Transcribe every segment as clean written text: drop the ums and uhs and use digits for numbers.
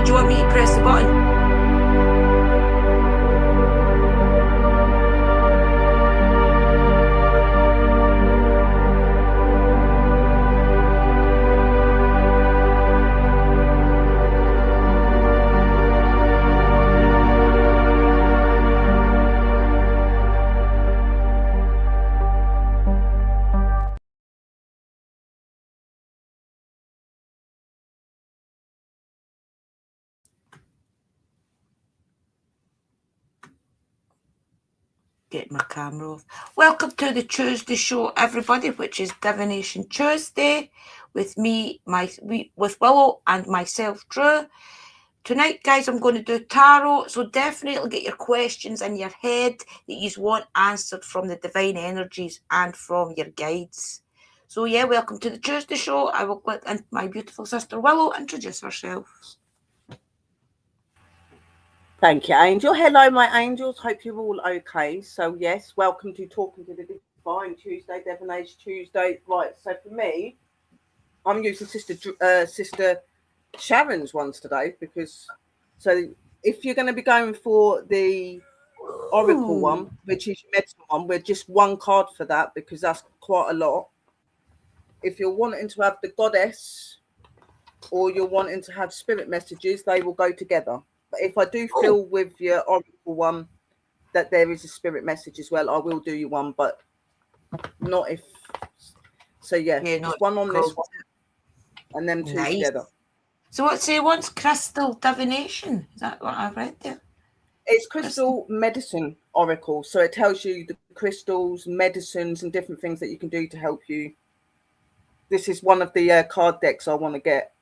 do you want me to press the button? Get my camera off. Welcome to the Tuesday show, everybody, which is Divination Tuesday with me, with Willow and myself, Drew. Tonight, guys, I'm going to do tarot, so definitely get your questions in your head that you want answered from the divine energies and from your guides. So, yeah, welcome to the Tuesday show. I will let my beautiful sister Willow introduce herself. Thank you, Angel. Hello, my angels. Hope you're all okay. So, yes, welcome to Talking to the Divine Tuesday, Divination Tuesday. Right, so for me, I'm using Sister Sharon's ones today because, so if you're going to be going for the Oracle one, which is your medicine one, we're just one card for that because that's quite a lot. If you're wanting to have the Goddess or you're wanting to have spirit messages, they will go together. But if I do feel with your Oracle one that there is a spirit message as well, I will do you one, but not if. So yeah, just one on this one, and then two together. So what's it? What's crystal divination? Is that what I read there? It's crystal medicine oracle, so it tells you the crystals, medicines, and different things that you can do to help you. This is one of the card decks I want to get.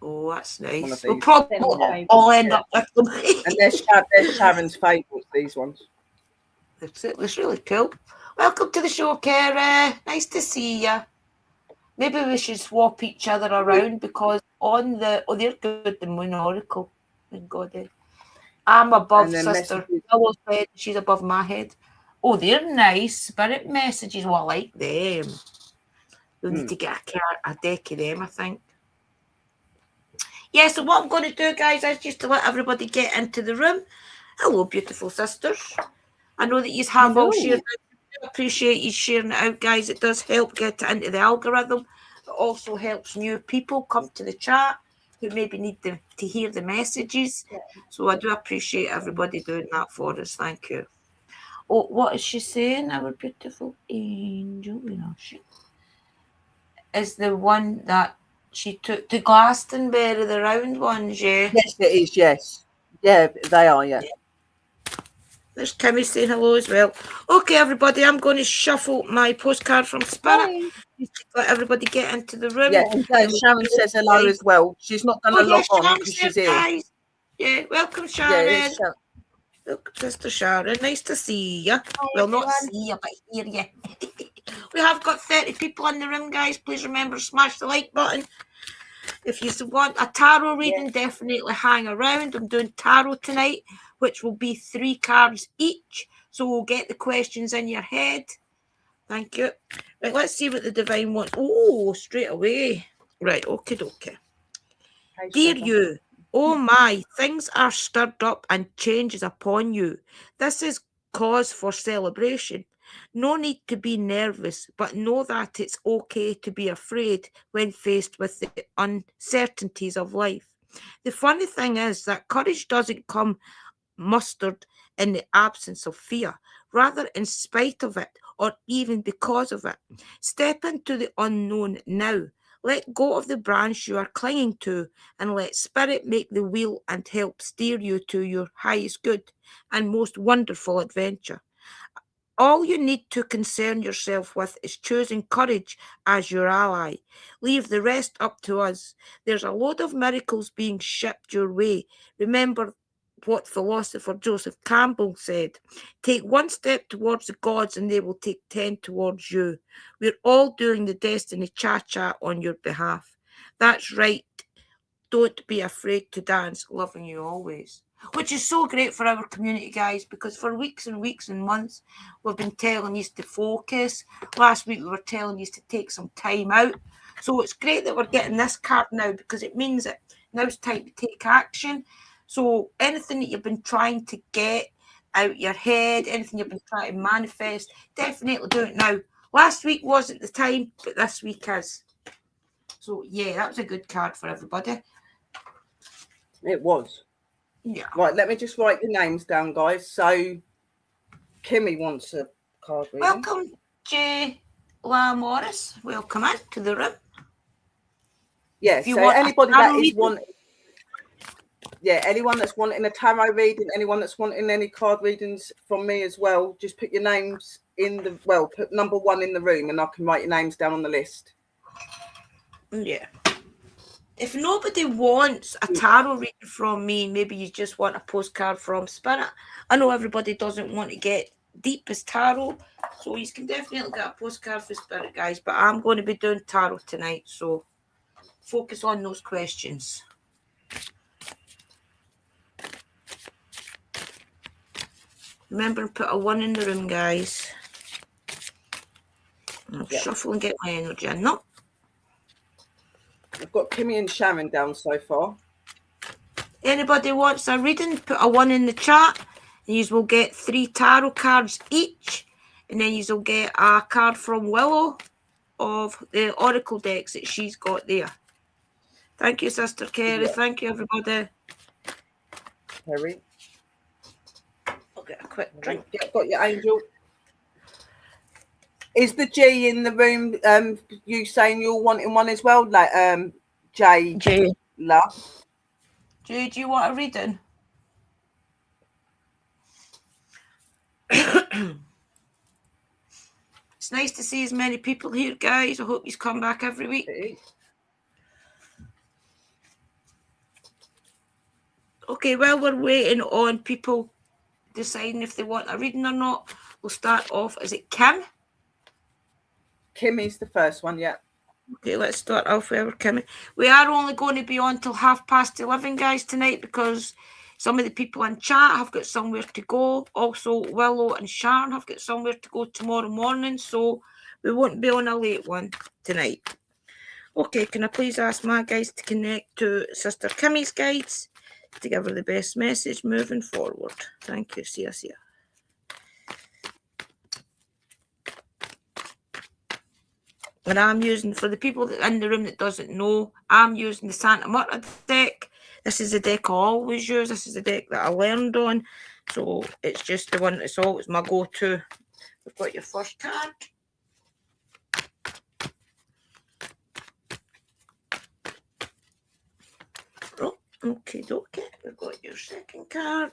Oh, that's nice. We'll probably all end up with them. And they're Sharon's favourites, these ones. That's it. It's really cool. Welcome to the show, Kara. Nice to see you. Maybe we should swap each other around because on the... Oh, they're good, the Moon Oracle. Thank God. I'm above Sister Willow's head. She's above my head. Oh, they're nice. Spirit messages. Well, I like them. You'll need to get a deck of them, I think. Yeah, so what I'm going to do, guys, is just to let everybody get into the room. Hello, beautiful sisters. I know that you have all shared. I appreciate you sharing it out, guys. It does help get it into the algorithm. It also helps new people come to the chat who maybe need to hear the messages. So I do appreciate everybody doing that for us. Thank you. Oh, what is she saying? Our beautiful angel, is the one that she took to Glastonbury, the round ones, yeah? Yes, it is, yes. Yeah, they are, yeah. There's Kimmy saying hello as well. Okay, everybody, I'm going to shuffle my postcard from Spirit. Let everybody get into the room. Yeah, and Sharon says hello as well. She's not going to log on because she's here. Guys. Yeah, welcome, Sharon. Look, Sister Sharon, nice to see you. Well, not see you, but hear you. We have got 30 people in the room, guys. Please remember to smash the like button. If you want a tarot reading, definitely hang around. I'm doing tarot tonight, which will be 3 cards each. So we'll get the questions in your head. Thank you. Right, let's see what the divine wants. Oh, straight away. Right, okay. Dear you, oh my, things are stirred up and change is upon you. This is cause for celebration. No need to be nervous, but know that it's okay to be afraid when faced with the uncertainties of life. The funny thing is that courage doesn't come mustered in the absence of fear, rather in spite of it or even because of it. Step into the unknown now. Let go of the branch you are clinging to and let Spirit make the wheel and help steer you to your highest good and most wonderful adventure. All you need to concern yourself with is choosing courage as your ally. Leave the rest up to us. There's a load of miracles being shipped your way. Remember what philosopher Joseph Campbell said. Take one step towards the gods and they will take 10 towards you. We're all doing the destiny cha-cha on your behalf. That's right. Don't be afraid to dance. Loving you always. Which is so great for our community, guys, because for weeks and weeks and months, we've been telling you to focus. Last week, we were telling you to take some time out. So it's great that we're getting this card now because it means that Now's time to take action. So anything that you've been trying to get out your head, anything you've been trying to manifest, definitely do it now. Last week wasn't the time, but this week is. So yeah, that was a good card for everybody. It was. Yeah. Right, let me just write the names down, guys. So Kimmy wants a card reading. Welcome, J. La Morris. Welcome in to the room. Yes, so anybody that is wanting, anyone that's wanting a tarot reading, anyone that's wanting any card readings from me as well, just put your names in the, put number 1 in the room and I can write your names down on the list. Yeah. If nobody wants a tarot reading from me, maybe you just want a postcard from Spirit. I know everybody doesn't want to get deep as tarot, so you can definitely get a postcard for Spirit, guys, but I'm going to be doing tarot tonight, so focus on those questions. Remember to put a 1 in the room, guys. I'll shuffle and get my energy in. No. I've got Kimmy and Sharon down so far. Anybody wants a reading, put a 1 in the chat. And you will get 3 tarot cards each. And then you will get a card from Willow of the Oracle decks that she's got there. Thank you, Sister Kerry. Yeah. Thank you, everybody. Kerry. I'll get a quick drink. Yeah, got your angel. Is the G in the room? You saying you're wanting one as well? Like J. Love. Jay, do you want a reading? It's nice to see as many people here, guys. I hope you come back every week. Okay, while we're waiting on people deciding if they want a reading or not, we'll start off. Is it Kim? Kimmy's the first one, yeah. Okay, let's start off with Kimmy. We are only going to be on till 11:30, guys, tonight, because some of the people in chat have got somewhere to go. Also, Willow and Sharon have got somewhere to go tomorrow morning, so we won't be on a late one tonight. Okay, can I please ask my guys to connect to Sister Kimmy's guides to give her the best message moving forward? Thank you. See ya. And I'm using, for the people that in the room that doesn't know, I'm using the Santa Marta deck. This is the deck I always use. This is the deck that I learned on. So it's just the one that's always my go-to. We've got your first card. Oh, okay. We've got your second card.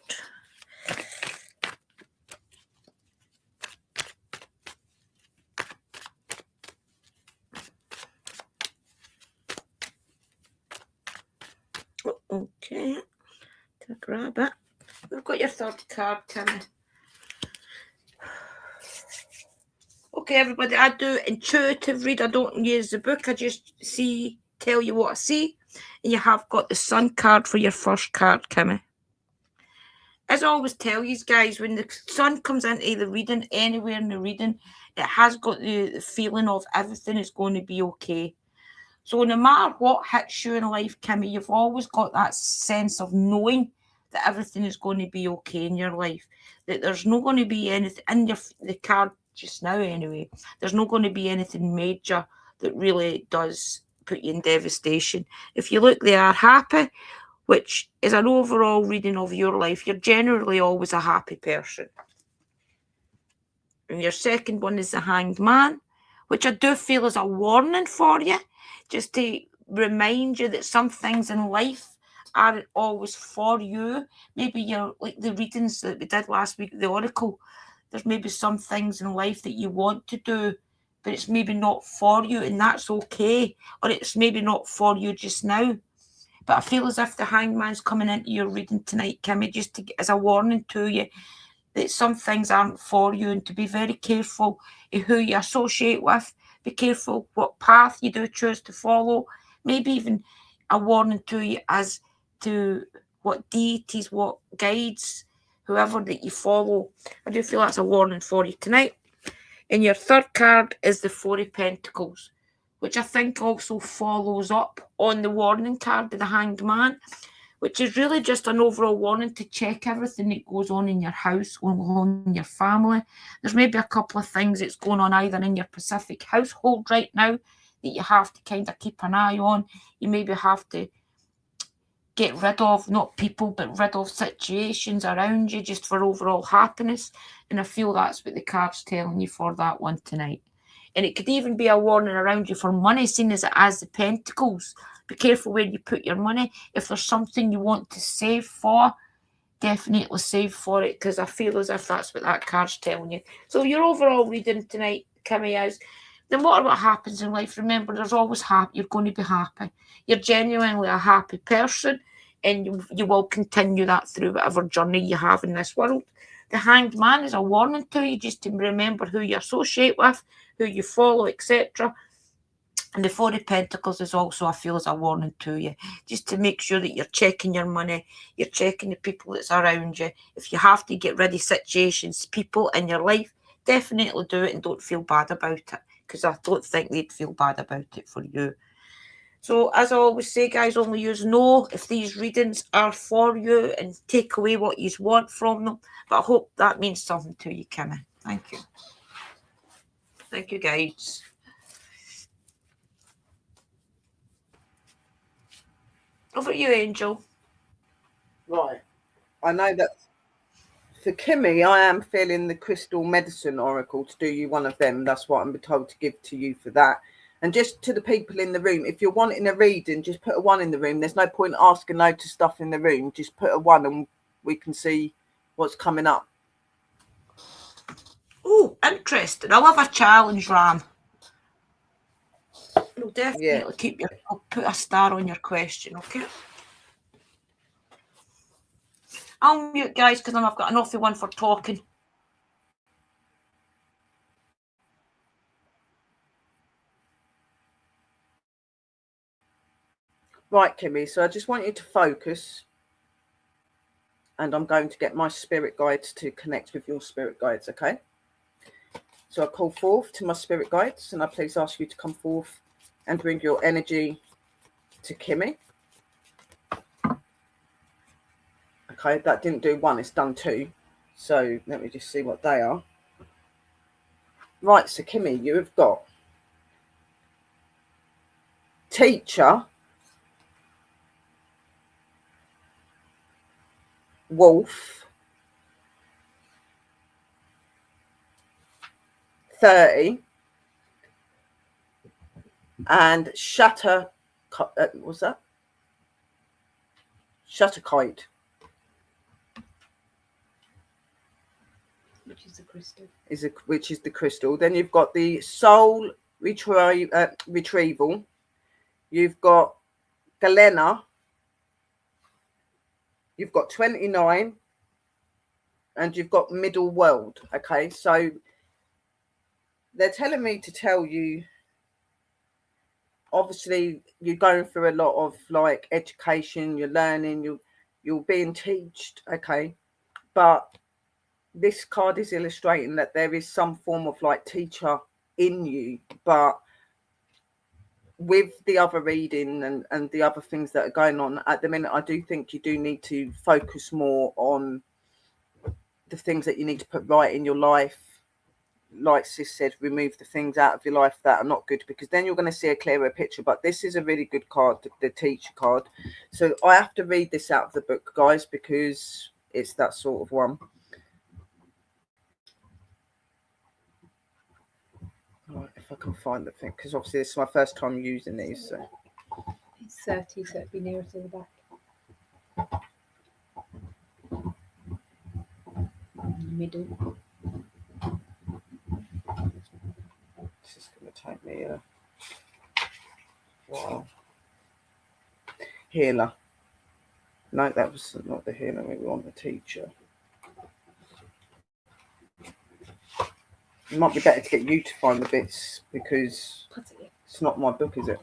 Okay, to grab it. We've got your third card, Timmy. Okay, everybody, I do intuitive read. I don't use the book. I just tell you what I see. And you have got the Sun card for your first card, Kimmy. As I always tell you guys, when the Sun comes into the reading, anywhere in the reading, it has got the feeling of everything is going to be okay. So no matter what hits you in life, Kimmy, you've always got that sense of knowing that everything is going to be okay in your life. That there's not going to be anything in the card just now anyway. There's not going to be anything major that really does put you in devastation. If you look, they are happy, which is an overall reading of your life. You're generally always a happy person. And your second one is the Hanged Man, which I do feel is a warning for you. Just to remind you that some things in life aren't always for you. Maybe you're like the readings that we did last week, the Oracle. There's maybe some things in life that you want to do, but it's maybe not for you, and that's okay. Or it's maybe not for you just now. But I feel as if the Hangman's coming into your reading tonight, Kimmy, just as a warning to you that some things aren't for you, and to be very careful of who you associate with. Be careful what path you do choose to follow. Maybe even a warning to you as to what deities, what guides, whoever that you follow. I do feel that's a warning for you tonight. And your third card is the Four of Pentacles, which I think also follows up on the warning card of the Hanged Man, which is really just an overall warning to check everything that goes on in your house, on your family. There's maybe a couple of things that's going on either in your Pacific household right now that you have to kind of keep an eye on. You maybe have to get rid of, not people, but rid of situations around you just for overall happiness. And I feel that's what the card's telling you for that one tonight. And it could even be a warning around you for money, seen as it has the Pentacles. Be careful where you put your money. If there's something you want to save for, definitely save for it, because I feel as if that's what that card's telling you. So your overall reading tonight, Kimmy, is no matter what happens in life, remember there's always happy. You're going to be happy. You're genuinely a happy person, and you will continue that through whatever journey you have in this world. The Hanged Man is a warning to you, just to remember who you associate with, who you follow, etc. And the Four of Pentacles is also, I feel, as a warning to you, just to make sure that you're checking your money, you're checking the people that's around you. If you have to get rid of situations, people in your life, definitely do it and don't feel bad about it, because I don't think they'd feel bad about it for you. So, as I always say, guys, only use know if these readings are for you and take away what you want from them. But I hope that means something to you, Kimmy. Thank you. Thank you, guys. Over to you, Angel. Right. I know that for Kimmy, I am feeling the Crystal Medicine Oracle to do you one of them. That's what I'm told to give to you for that. And just to the people in the room, if you're wanting a reading, just put a 1 in the room. There's no point asking loads of stuff in the room. Just put a 1 and we can see what's coming up. Oh, interesting. I love a challenge, Ram. We'll definitely keep your... I'll put a star on your question, okay? I'll mute, guys, because I've got an awful one for talking. Right, Kimmy, so I just want you to focus, and I'm going to get my spirit guides to connect with your spirit guides, okay? So I call forth to my spirit guides, and I please ask you to come forth and bring your energy to Kimmy. Okay, that didn't do 1, it's done 2. So let me just see what they are. Right, so Kimmy, you have got Teacher, Wolf, 30, and Shatter, what's that? Shutterkite. Which is the crystal. Which is the crystal. Then you've got the Soul Retrieval. You've got Galena. You've got 29. And you've got Middle World. Okay, so they're telling me to tell you, obviously you're going through a lot of like education, you're learning, you're being taught, okay, but this card is illustrating that there is some form of like teacher in you, but with the other reading and the other things that are going on at the minute, I do think you do need to focus more on the things that you need to put right in your life. Like Sis said, remove the things out of your life that are not good, because then you're going to see a clearer picture. But this is a really good card, the teacher card. So I have to read this out of the book, guys, because it's that sort of one. Right, if I can find the thing, because obviously this is my first time using these. So. It's 30, so it'd be nearer to the back. Middle. This is going to take me a while. Healer. No, that was not the healer. We want the teacher. It might be better to get you to find the bits, because it's not my book, is it?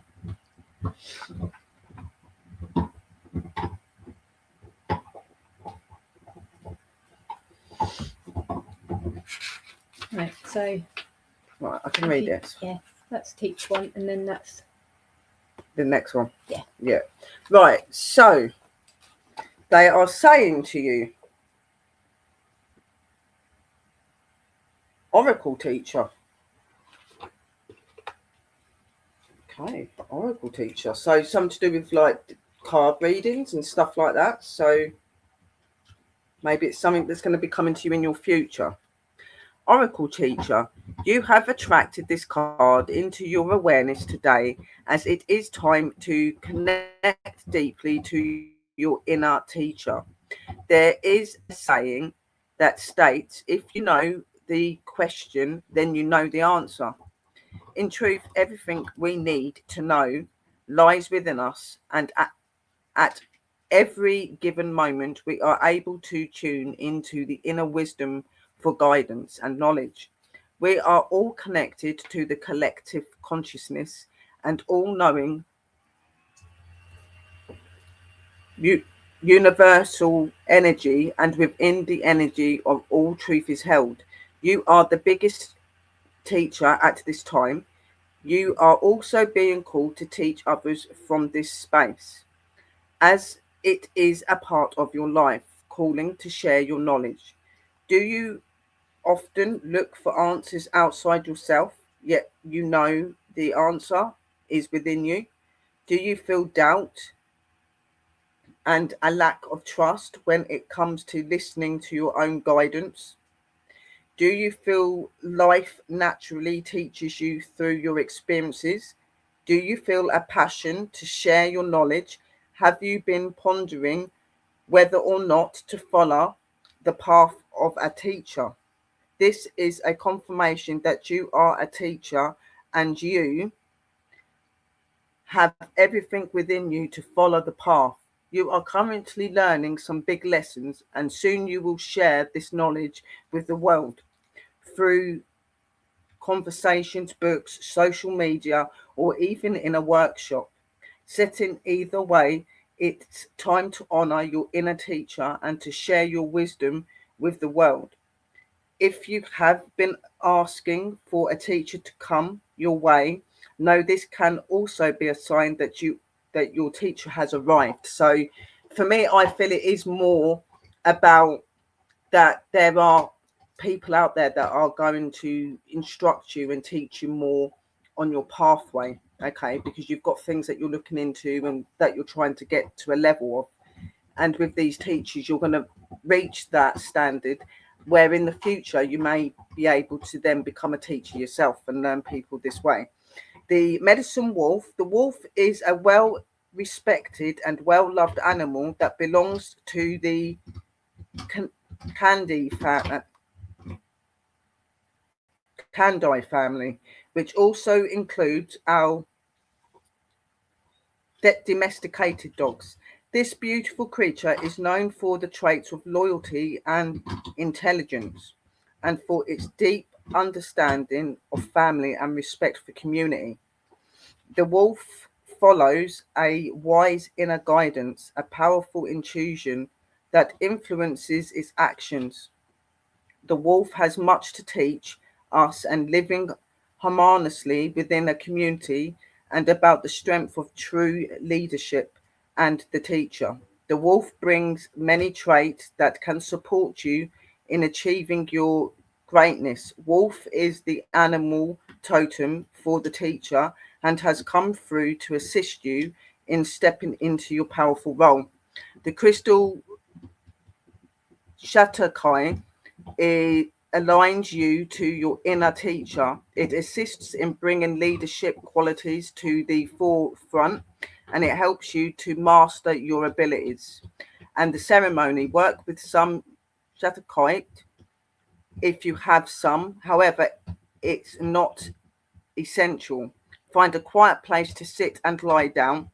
Right, so... Right, I can read it. Yeah, That's teach one, and then that's the next one. Yeah. Right, so they are saying to you, Oracle teacher. Okay, Oracle teacher. So something to do with like card readings and stuff like that. So maybe it's something that's going to be coming to you in your future. Oracle teacher, you have attracted this card into your awareness today, as it is time to connect deeply to your inner teacher. There is a saying that states, if you know the question, then you know the answer. In truth, everything we need to know lies within us, and at every given moment, we are able to tune into the inner wisdom for guidance and knowledge. We are all connected to the collective consciousness and all knowing universal energy, and within the energy of all truth is held. You are the biggest teacher at this time. You are also being called to teach others from this space, as it is a part of your life calling to share your knowledge. Do you often look for answers outside yourself, yet you know the answer is within you? Do you feel doubt and a lack of trust when it comes to listening to your own guidance? Do you feel life naturally teaches you through your experiences? Do you feel a passion to share your knowledge? Have you been pondering whether or not to follow the path of a teacher? This is a confirmation that you are a teacher and you have everything within you to follow the path. You are currently learning some big lessons, and soon you will share this knowledge with the world through conversations, books, social media, or even in a workshop. Sitting either way, it's time to honor your inner teacher and to share your wisdom with the world. If you have been asking for a teacher to come your way, know this can also be a sign that your teacher has arrived. So for me, I feel it is more about that there are people out there that are going to instruct you and teach you more on your pathway, okay, because you've got things that you're looking into and that you're trying to get to a level of. And with these teachers, you're going to reach that standard where in the future you may be able to then become a teacher yourself and learn people this way. The medicine wolf. The wolf is a well respected and well loved animal that belongs to the Candy family, which also includes our domesticated dogs. This beautiful creature is known for the traits of loyalty and intelligence, and for its deep understanding of family and respect for community. The wolf follows a wise inner guidance, a powerful intuition that influences its actions. The wolf has much to teach us, and living harmoniously within a community, and about the strength of true leadership and the teacher. The wolf brings many traits that can support you in achieving your greatness. Wolf is the animal totem for the teacher and has come through to assist you in stepping into your powerful role. The crystal Shatterkai, it aligns you to your inner teacher. It assists in bringing leadership qualities to the forefront, and it helps you to master your abilities. And the ceremony, work with some Shatterkite if you have some. However, it's not essential. Find a quiet place to sit and lie down.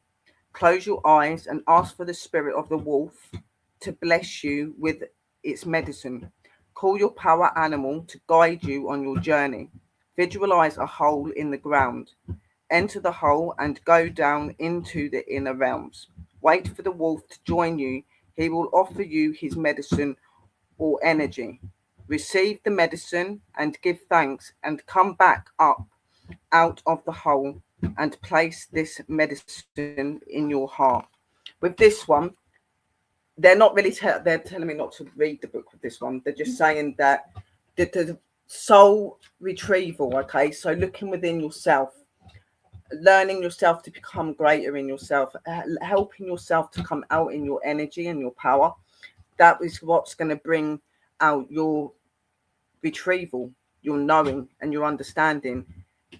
Close your eyes and ask for the spirit of the wolf to bless you with its medicine. Call your power animal to guide you on your journey. Visualize a hole in the ground. Enter the hole and go down into the inner realms. Wait for the wolf to join you. He will offer you his medicine or energy. Receive the medicine and give thanks, and come back up out of the hole and place this medicine in your heart. With this one, they're not really they're telling me not to read the book with this one. They're just saying that the soul retrieval, okay? So looking within yourself, learning yourself to become greater in yourself, helping yourself to come out in your energy and your power. That is what's going to bring out your retrieval, your knowing and your understanding.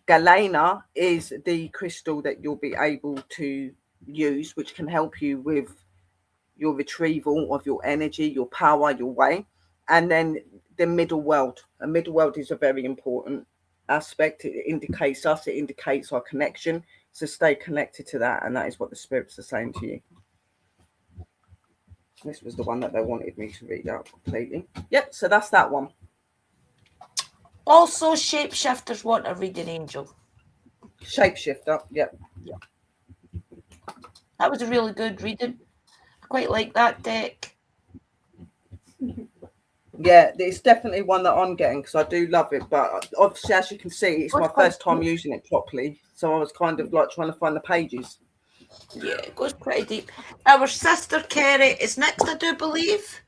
Galena is the crystal that you'll be able to use, which can help you with your retrieval of your energy, your power, your way. And then the middle world. A middle world is a very important aspect. It indicates us, it indicates our connection. So stay connected to that, and that is what the spirits are saying to you. This was the one that they wanted me to read out completely. Yep, so that's that one. Also, shapeshifters want a reading angel. Shapeshifter, yep. Yeah. That was a really good reading. I quite like that deck. Yeah, it's definitely one that I'm getting because I do love it. But obviously, as you can see, it's my first time using it properly. So I was kind of like trying to find the pages. Yeah, it goes pretty deep. Our sister Kerry is next, I do believe.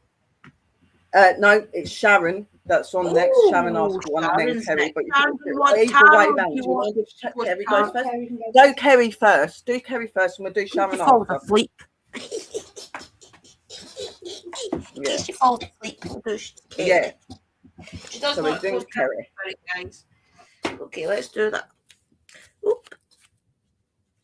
No, it's Sharon that's on next. Sharon asked for one and then Kerry. But either way around. Do you want to check Kerry goes first? Go Kerry first. Do Kerry first and we'll do Sharon after. Asleep. In case she falls asleep. Yeah. She does so not we're doing Kerry. Guys. Okay, let's do that. Oop.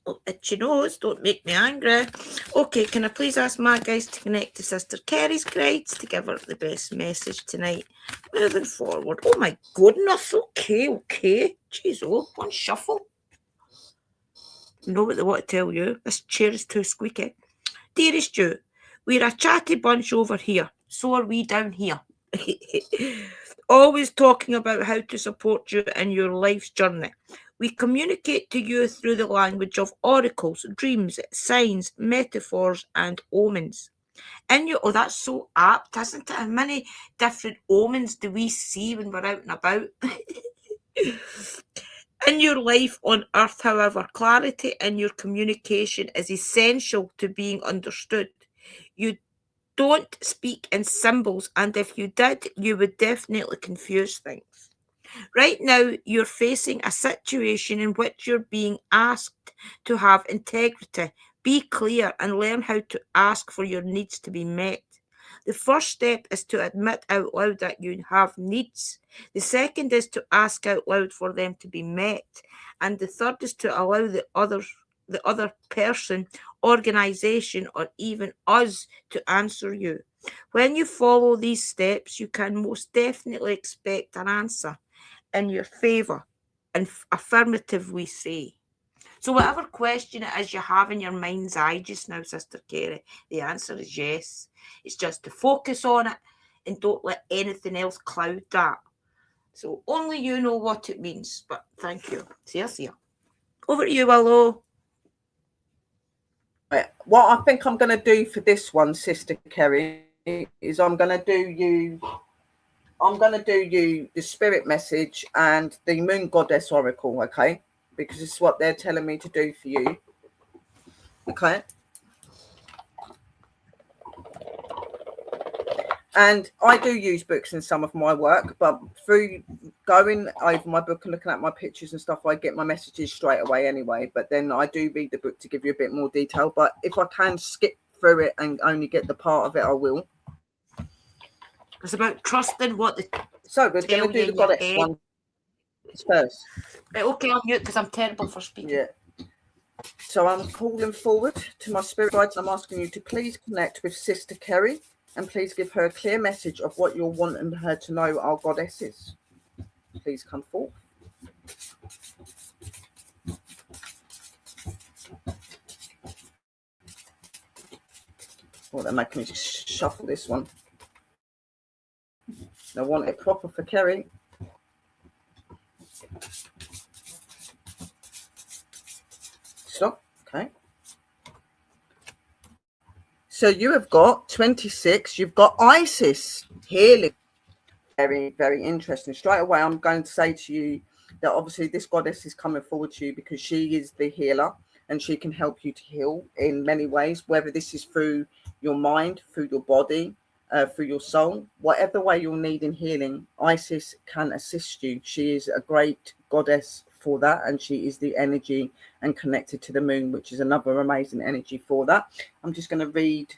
Oh, itchy nose, don't make me angry. Okay, can I please ask my guys to connect to Sister Kerry's guides to give her the best message tonight? Moving forward. Oh my goodness. Okay. Jeez, oh, one shuffle. You know what they want to tell you. This chair is too squeaky. Dearest Stu, we're a chatty bunch over here. So are we down here. Always talking about how to support you in your life's journey. We communicate to you through the language of oracles, dreams, signs, metaphors, and omens. Oh, that's so apt, isn't it? How many different omens do we see when we're out and about? In your life on earth, however, clarity in your communication is essential to being understood. You don't speak in symbols, and if you did, you would definitely confuse things. Right now, you're facing a situation in which you're being asked to have integrity, be clear, and learn how to ask for your needs to be met. The first step is to admit out loud that you have needs. The second is to ask out loud for them to be met. And the third is to allow the other person, organization, or even us to answer you. When you follow these steps, you can most definitely expect an answer in your favor and affirmative, we say. So whatever question it is you have in your mind's eye just now, Sister Kerry, the answer is yes. It's just to focus on it and don't let anything else cloud that. So only you know what it means, but thank you. See ya. Over to you, Willow. Right. What I think I'm going to do for this one, Sister Kerry, is I'm going to do you the spirit message and the moon goddess oracle, okay? Because it's what they're telling me to do for you. Okay. And I do use books in some of my work, but through going over my book and looking at my pictures and stuff, I get my messages straight away anyway. But then I do read the book to give you a bit more detail. But if I can skip through it and only get the part of it, I will. It's about trusting what the... So we're going to do the goddess one first. Right, okay, I'll mute because I'm terrible for speaking. Yeah. So I'm calling forward to my spirit guides. I'm asking you to please connect with Sister Kerry and please give her a clear message of what you're wanting her to know, our goddesses. Please come forth. Well, they're making me shuffle this one. I want it proper for Kerry. Stop. Okay. So you have got 26. You've got Isis. Healing. Very, very interesting. Straight away, I'm going to say to you that obviously this goddess is coming forward to you because she is the healer and she can help you to heal in many ways, whether this is through your mind, through your body, through your soul, whatever way you're needing healing. Isis can assist you. She is a great goddess for that, and she is the energy and connected to the moon, which is another amazing energy for that. I'm just going to read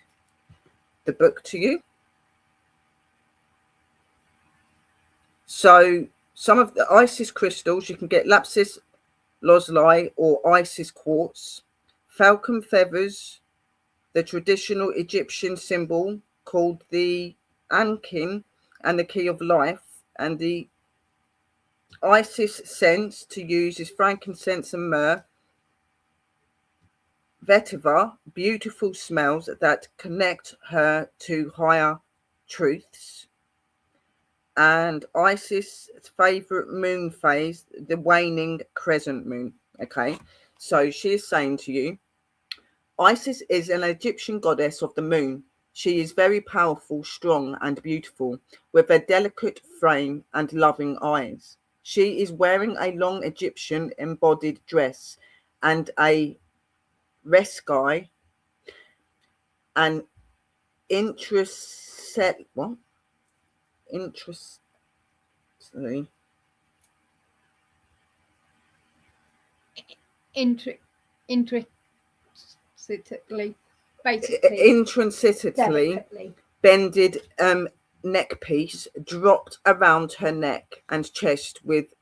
the book to you. So some of the Isis crystals, you can get lapis lazuli or Isis quartz, falcon feathers, the traditional Egyptian symbol called the Ankin and the key of life, and the Isis scents to use is frankincense and myrrh, vetiver, beautiful smells that connect her to higher truths. And Isis' favorite moon phase, the waning crescent moon. Okay, so she is saying to you, Isis is an Egyptian goddess of the moon. She is very powerful, strong, and beautiful, with a delicate frame and loving eyes. She is wearing a long Egyptian embodied dress and a reskai, an intricate intrinsically bended neck piece dropped around her neck and chest with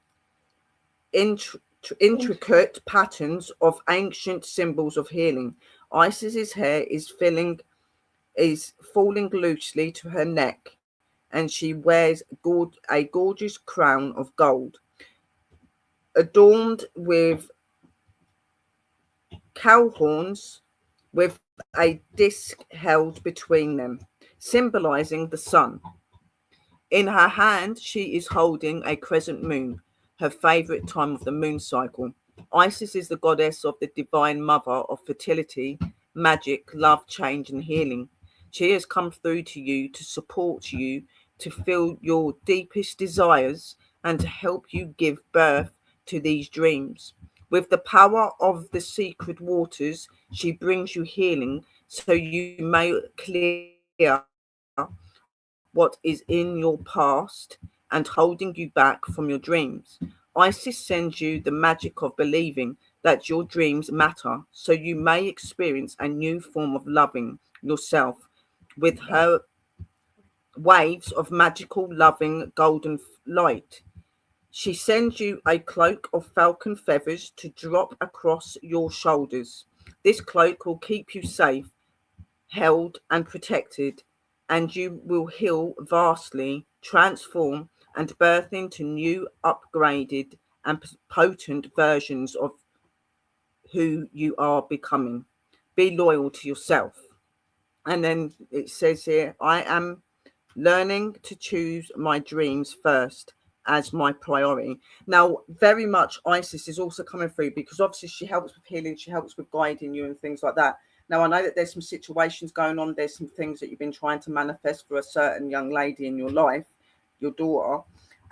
intricate patterns of ancient symbols of healing. Isis's hair is falling loosely to her neck, and she wears a gorgeous crown of gold adorned with cow horns with a disc held between them, symbolizing the sun. In her hand, she is holding a crescent moon, her favorite time of the moon cycle. Isis is the goddess of the divine mother of fertility, magic, love, change, and healing. She has come through to you to support you, to fill your deepest desires, and to help you give birth to these dreams. With the power of the secret waters, she brings you healing so you may clear what is in your past and holding you back from your dreams. Isis sends you the magic of believing that your dreams matter so you may experience a new form of loving yourself with her waves of magical, loving, golden light. She sends you a cloak of falcon feathers to drop across your shoulders. This cloak will keep you safe, held, and protected, and you will heal vastly, transform, and birth into new, upgraded, and potent versions of who you are becoming. Be loyal to yourself. And then it says here, I am learning to choose my dreams first as my priority. Now, very much Isis is also coming through because obviously she helps with healing, she helps with guiding you and things like that. Now, I know that there's some situations going on, there's some things that you've been trying to manifest for a certain young lady in your life, your daughter,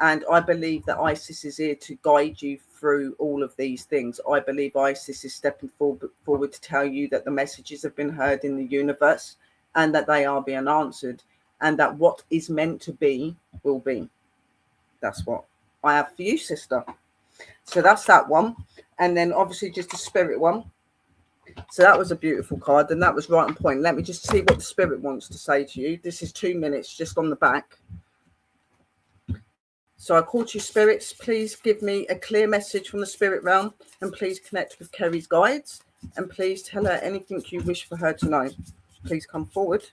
and I believe that Isis is here to guide you through all of these things. I believe Isis is stepping forward to tell you that the messages have been heard in the universe and that they are being answered, and that what is meant to be will be. That's what I have for you, sister. So that's that one. And then obviously just the spirit one. So that was a beautiful card, and that was right on point. Let me just see what the spirit wants to say to you. This is 2 minutes just on the back. So I call to you, spirits. Please give me a clear message from the spirit realm, and please connect with Kerry's guides, and please tell her anything you wish for her to know. Please come forward.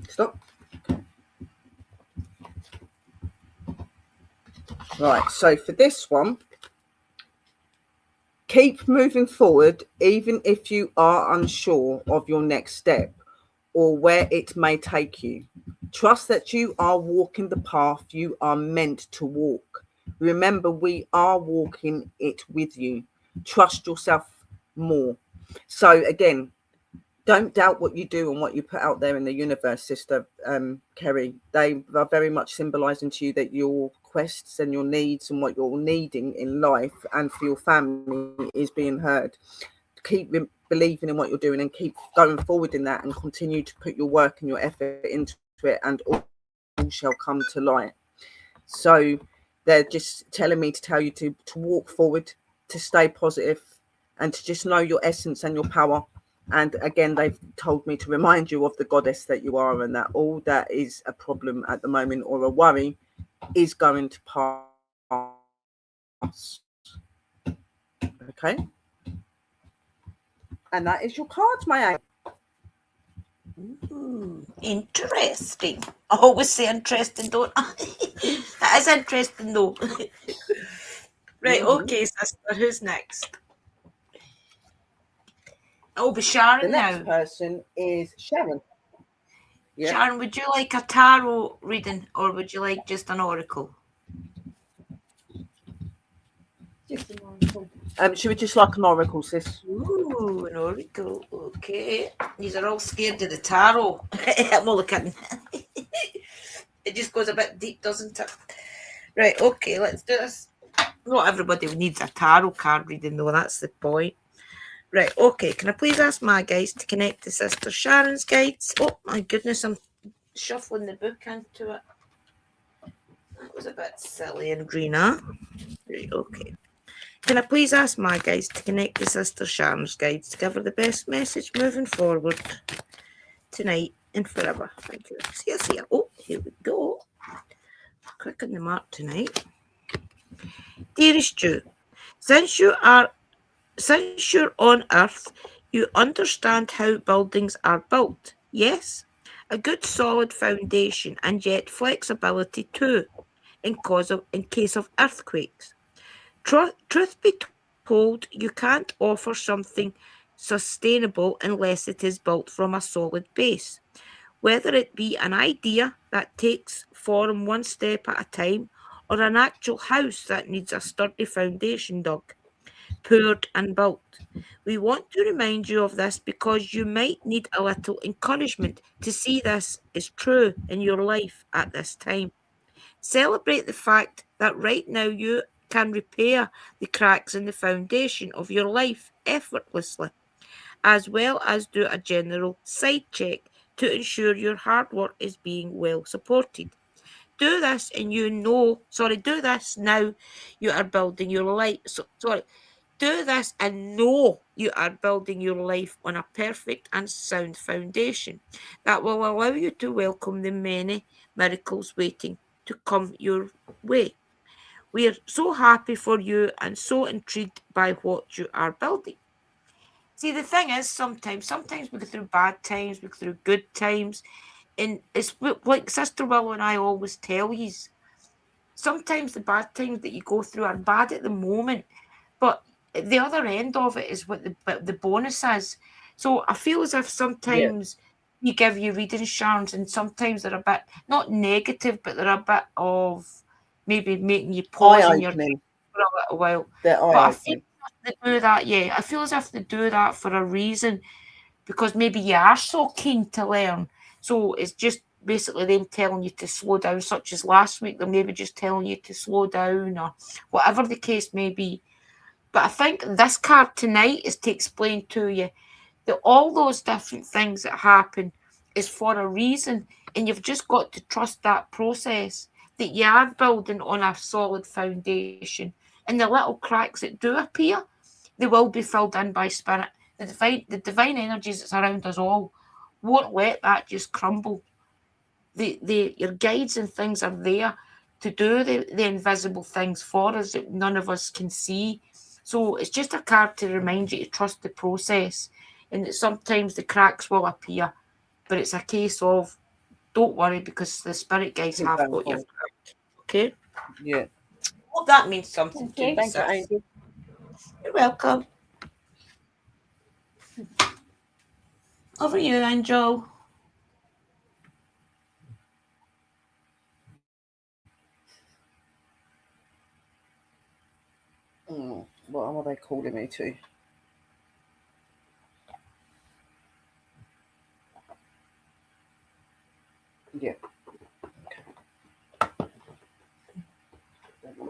Stop. Right, so for this one, keep moving forward even if you are unsure of your next step or where it may take you. Trust that you are walking the path you are meant to walk. Remember, we are walking it with you. Trust yourself more. So again, don't doubt what you do and what you put out there in the universe, Sister Kerry. They are very much symbolizing to you that your quests and your needs and what you're needing in life and for your family is being heard. Keep believing in what you're doing and keep going forward in that, and continue to put your work and your effort into it, and all shall come to light. So they're just telling me to tell you to walk forward, to stay positive, and to just know your essence and your power. And again, they've told me to remind you of the goddess that you are, and that all that is a problem at the moment or a worry is going to pass. Okay? And that is your cards, my Ooh, interesting. I always say interesting, don't I? That is interesting, though. Right, okay, sister. Who's next? It'll be Sharon now. The next person is Sharon. Yeah. Sharon, would you like a tarot reading or would you like just an oracle? Just an oracle. She would just like an oracle, sis. Ooh, an oracle. Okay. These are all scared of the tarot. I'm all looking. It just goes a bit deep, doesn't it? Right, okay, let's do this. Not everybody needs a tarot card reading, though. That's the point. Right, okay. Can I please ask my guys to connect to Sister Sharon's guides? Oh, my goodness, I'm shuffling the book into it. That was a bit silly and green, huh? Right, okay. Can I please ask my guys to connect to Sister Sharon's guides to give her the best message moving forward tonight and forever? Thank you. See ya. Oh, here we go. Quick on the mark tonight. Dearest Jew, since you're on Earth, you understand how buildings are built. Yes, a good solid foundation and yet flexibility too, in case of earthquakes. Truth be told, you can't offer something sustainable unless it is built from a solid base. Whether it be an idea that takes form one step at a time, or an actual house that needs a sturdy foundation dug, poured and built. We want to remind you of this because you might need a little encouragement to see this is true in your life at this time. Celebrate the fact that right now you can repair the cracks in the foundation of your life effortlessly, as well as do a general side check to ensure your hard work is being well supported. Do this now you are building your life. Do this and know you are building your life on a perfect and sound foundation that will allow you to welcome the many miracles waiting to come your way. We are so happy for you and so intrigued by what you are building. See, the thing is, sometimes we go through bad times, we go through good times, and it's like Sister Willow and I always tell you, sometimes the bad times that you go through are bad at the moment, but the other end of it is what the bonus is. So I feel as if sometimes you give you reading, Sharon, and sometimes they're a bit, not negative, but they're a bit of maybe making you pause in your day for a little while. But I feel they do that, I feel as if they do that for a reason, because maybe you are so keen to learn. So it's just basically them telling you to slow down, such as last week, they're maybe just telling you to slow down or whatever the case may be. But I think this card tonight is to explain to you that all those different things that happen is for a reason, and you've just got to trust that process, that you are building on a solid foundation, and the little cracks that do appear, they will be filled in by spirit. The divine energies that's around us all won't let that just crumble. Your guides and things are there to do the invisible things for us that none of us can see. So it's just a card to remind you to trust the process, and that sometimes the cracks will appear, but it's a case of don't worry, because the spirit guides have got your back. Okay? Yeah. Hope that means something to you. Thank you, Angel. You're welcome. Over you, Angel. What are they calling me to? Yeah. Okay.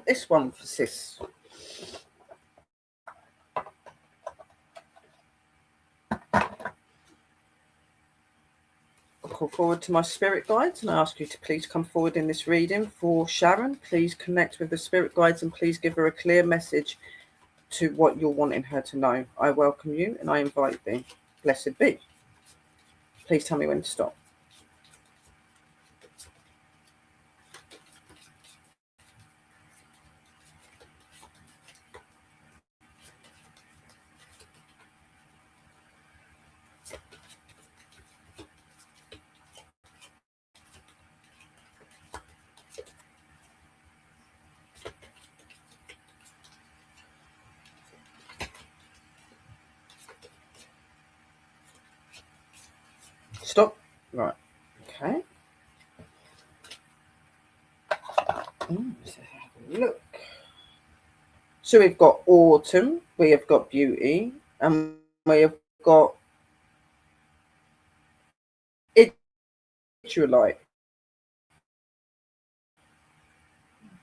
This one for sis. Call forward to my spirit guides and I ask you to please come forward in this reading for Sharon. Please connect with the spirit guides and please give her a clear message to what you're wanting her to know. I welcome you and I invite thee. Blessed be. Please tell me when to stop. Stop. Right. Okay. Let's have a look. So we've got autumn, we have got beauty, and we have got Idvine.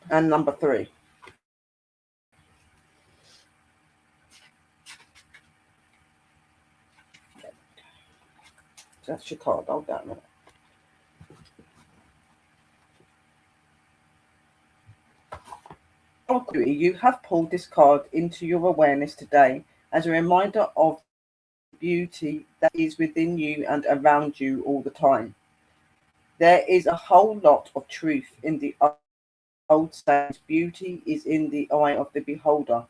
And number 3. That's your card. Hold that a minute. You have pulled this card into your awareness today as a reminder of beauty that is within you and around you all the time. There is a whole lot of truth in the old saying, beauty is in the eye of the beholder.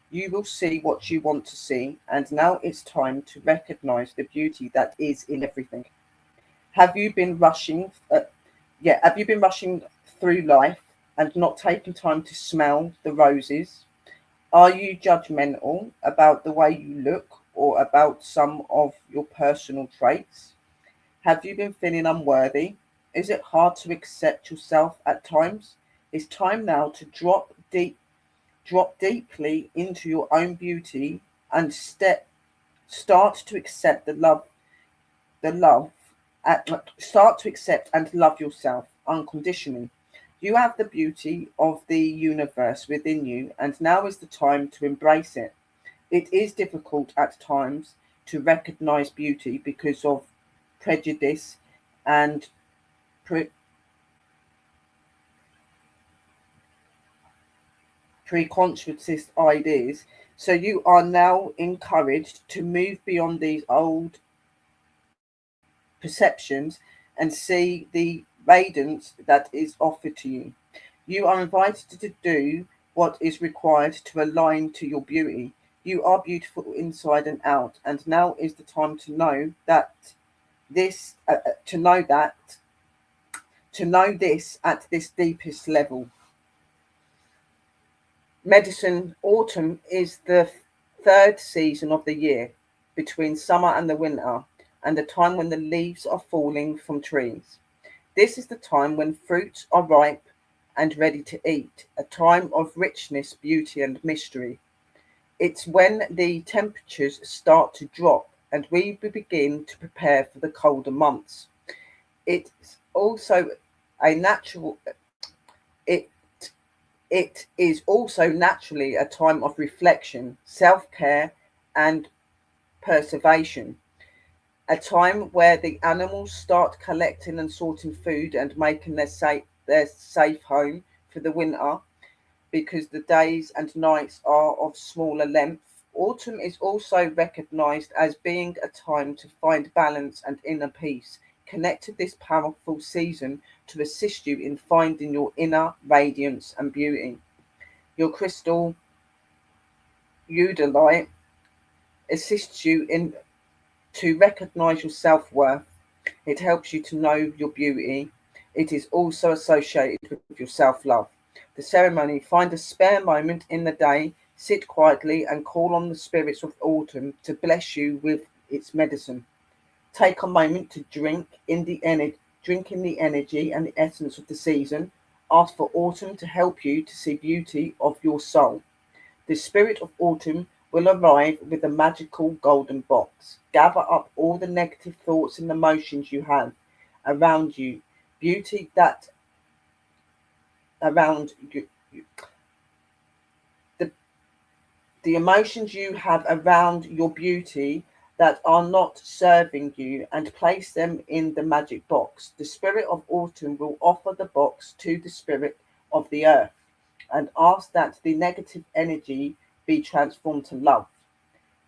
You will see what you want to see, and now it's time to recognize the beauty that is in everything. Have you been rushing? Have you been rushing through life and not taking time to smell the roses? Are you judgmental about the way you look or about some of your personal traits? Have you been feeling unworthy? Is it hard to accept yourself at times? It's time now to drop deeply into your own beauty and start to accept start to accept and love yourself unconditionally. You have the beauty of the universe within you, and now is the time to embrace it. It is difficult at times to recognize beauty because of prejudice and preconceived ideas. So you are now encouraged to move beyond these old perceptions and see the radiance that is offered to you. You are invited to do what is required to align to your beauty. You are beautiful inside and out, and now is the time to know that to know this at this deepest level. Medicine autumn is the third season of the year between summer and the winter, and the time when the leaves are falling from trees. This is the time when fruits are ripe and ready to eat, a time of richness, beauty, and mystery. It's when the temperatures start to drop and we begin to prepare for the colder months. It's also a natural. It is also naturally a time of reflection, self-care, and preservation. A time where the animals start collecting and sorting food and making their safe home for the winter because the days and nights are of smaller length. Autumn is also recognized as being a time to find balance and inner peace. Connect to this powerful season to assist you in finding your inner radiance and beauty. Your crystal Udalite assists you in to recognize your self-worth. It helps you to know your beauty. It is also associated with your self-love. The ceremony, find a spare moment in the day, sit quietly and call on the spirits of autumn to bless you with its medicine. Take a moment to drink in the energy and the essence of the season. Ask for autumn to help you to see beauty of your soul. The spirit of autumn will arrive with a magical golden box. Gather up all the negative thoughts and emotions you have around you, beauty that around you, the emotions you have around your beauty that are not serving you, and place them in the magic box. The spirit of autumn will offer the box to the spirit of the earth and ask that the negative energy be transformed to love.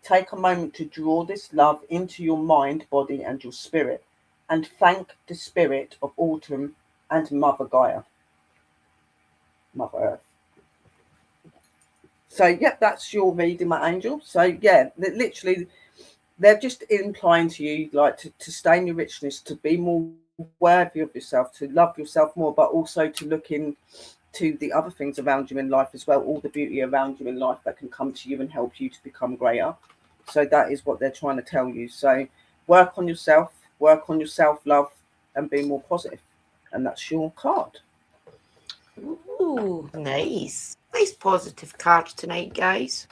Take a moment to draw this love into your mind, body, and your spirit, and thank the spirit of autumn and Mother Gaia, Mother Earth. So, yep, that's your reading, my angel. So, yeah, literally, they're just implying to you, like, to stay in your richness, to be more worthy of yourself, to love yourself more, but also to look into the other things around you in life as well, all the beauty around you in life that can come to you and help you to become greater. So that is what they're trying to tell you. So work on yourself, work on your self-love, and be more positive. And that's your card. Ooh, nice. Nice positive cards tonight, guys.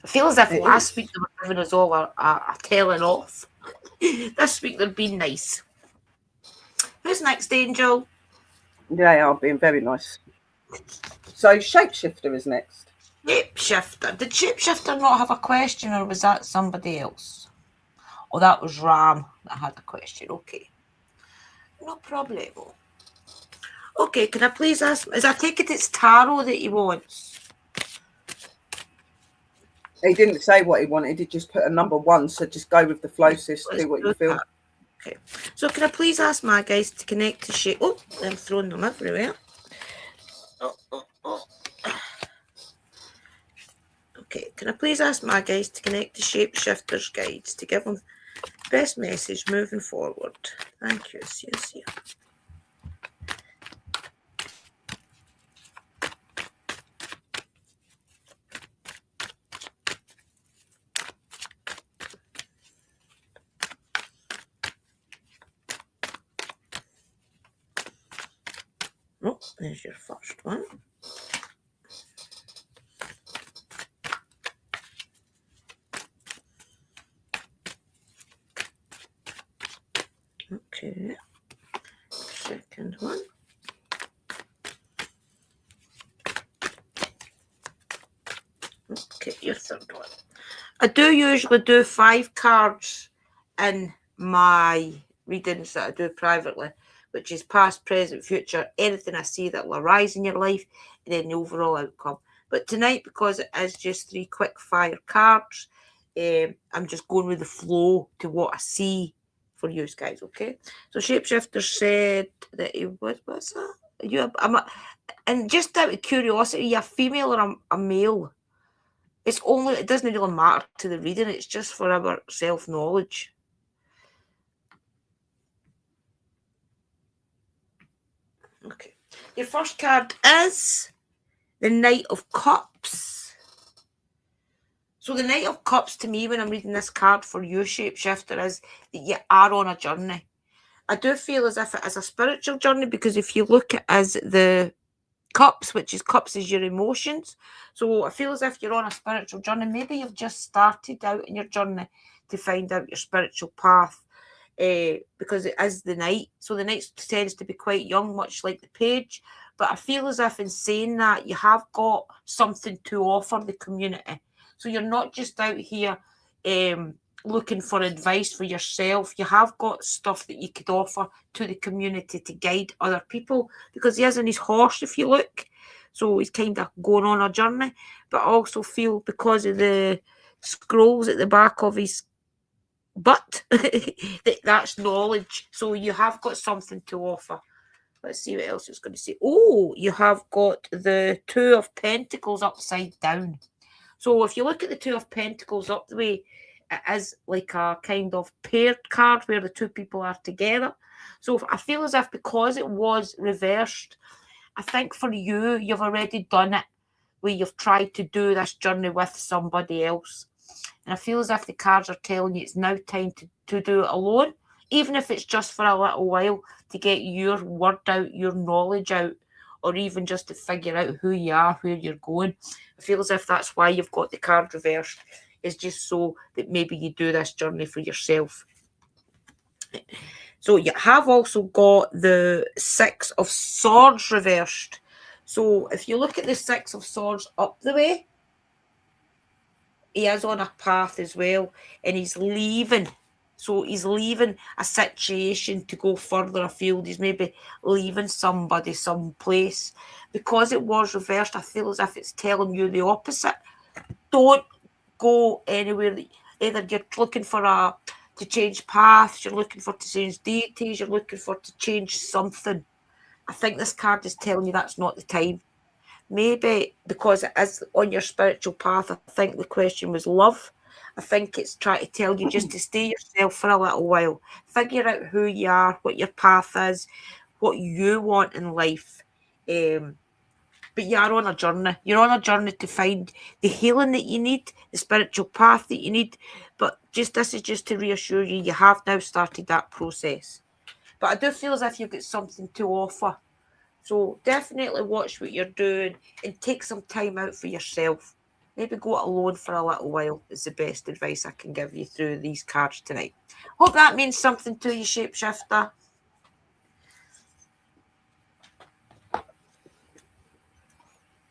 I feel as if last week they were giving us all a telling off. This week they're being nice. Who's next, Angel? They are being very nice. So Shapeshifter is next. Shapeshifter. Did Shapeshifter not have a question, or was that somebody else? Oh, that was Ram that had a question. Okay. No problem. Okay, can I please ask, I take it it's tarot that he wants? He didn't say what he wanted, he just put a number 1, so just go with the flow, sis, do what you feel. That. Okay, so can I please ask my guys to connect to shape? Oh, I'm throwing them everywhere. Oh. Okay, can I please ask my guys to connect to Shapeshifter's guides to give them the best message moving forward? Thank you. Yes. Oh, there's your first one. Okay. Second one. Okay, your third one. I do usually do 5 cards in my readings that I do privately, which is past, present, future, anything I see that will arise in your life, and then the overall outcome. But tonight, because it is just 3 quick fire cards, I'm just going with the flow to what I see for you guys, okay? So Shapeshifter said that he was, what's that? And just out of curiosity, are you a female or a male? It doesn't really matter to the reading, it's just for our self-knowledge. Okay. Your first card is the Knight of Cups. So the Knight of Cups to me, when I'm reading this card for you, Shapeshifter, is that you are on a journey. I do feel as if it is a spiritual journey, because if you look at it as the cups, which is cups is your emotions. So I feel as if you're on a spiritual journey. Maybe you've just started out in your journey to find out your spiritual path, because it is the Knight. So the Knight tends to be quite young, much like the Page. But I feel as if in saying that, you have got something to offer the community. So you're not just out here looking for advice for yourself. You have got stuff that you could offer to the community to guide other people, because he is on his horse, if you look. So he's kind of going on a journey. But I also feel, because of the scrolls at the back of his butt, that's knowledge. So you have got something to offer. Let's see what else it's going to say. Oh, you have got the Two of Pentacles upside down. So if you look at the Two of Pentacles up the way, it is like a kind of paired card where the two people are together. So I feel as if, because it was reversed, I think for you, you've already done it, where you've tried to do this journey with somebody else. And I feel as if the cards are telling you it's now time to do it alone, even if it's just for a little while, to get your word out, your knowledge out or even just to figure out who you are, where you're going. I feel as if that's why you've got the card reversed, is just so that maybe you do this journey for yourself. So you have also got the Six of Swords reversed. So if you look at the Six of Swords up the way, he is on a path as well, and he's leaving. So he's leaving a situation to go further afield. He's maybe leaving somebody, someplace. Because it was reversed, I feel as if it's telling you the opposite. Don't go anywhere. Either you're looking for to change paths, you're looking for to change deities, you're looking for to change something. I think this card is telling you that's not the time. Maybe because it is on your spiritual path. I think the question was love. I think it's trying to tell you just to stay yourself for a little while. Figure out who you are, what your path is, what you want in life. But you are on a journey. You're on a journey to find the healing that you need, the spiritual path that you need. But this is just to reassure you, you have now started that process. But I do feel as if you've got something to offer. So definitely watch what you're doing and take some time out for yourself. Maybe go it alone for a little while is the best advice I can give you through these cards tonight. Hope that means something to you, Shapeshifter.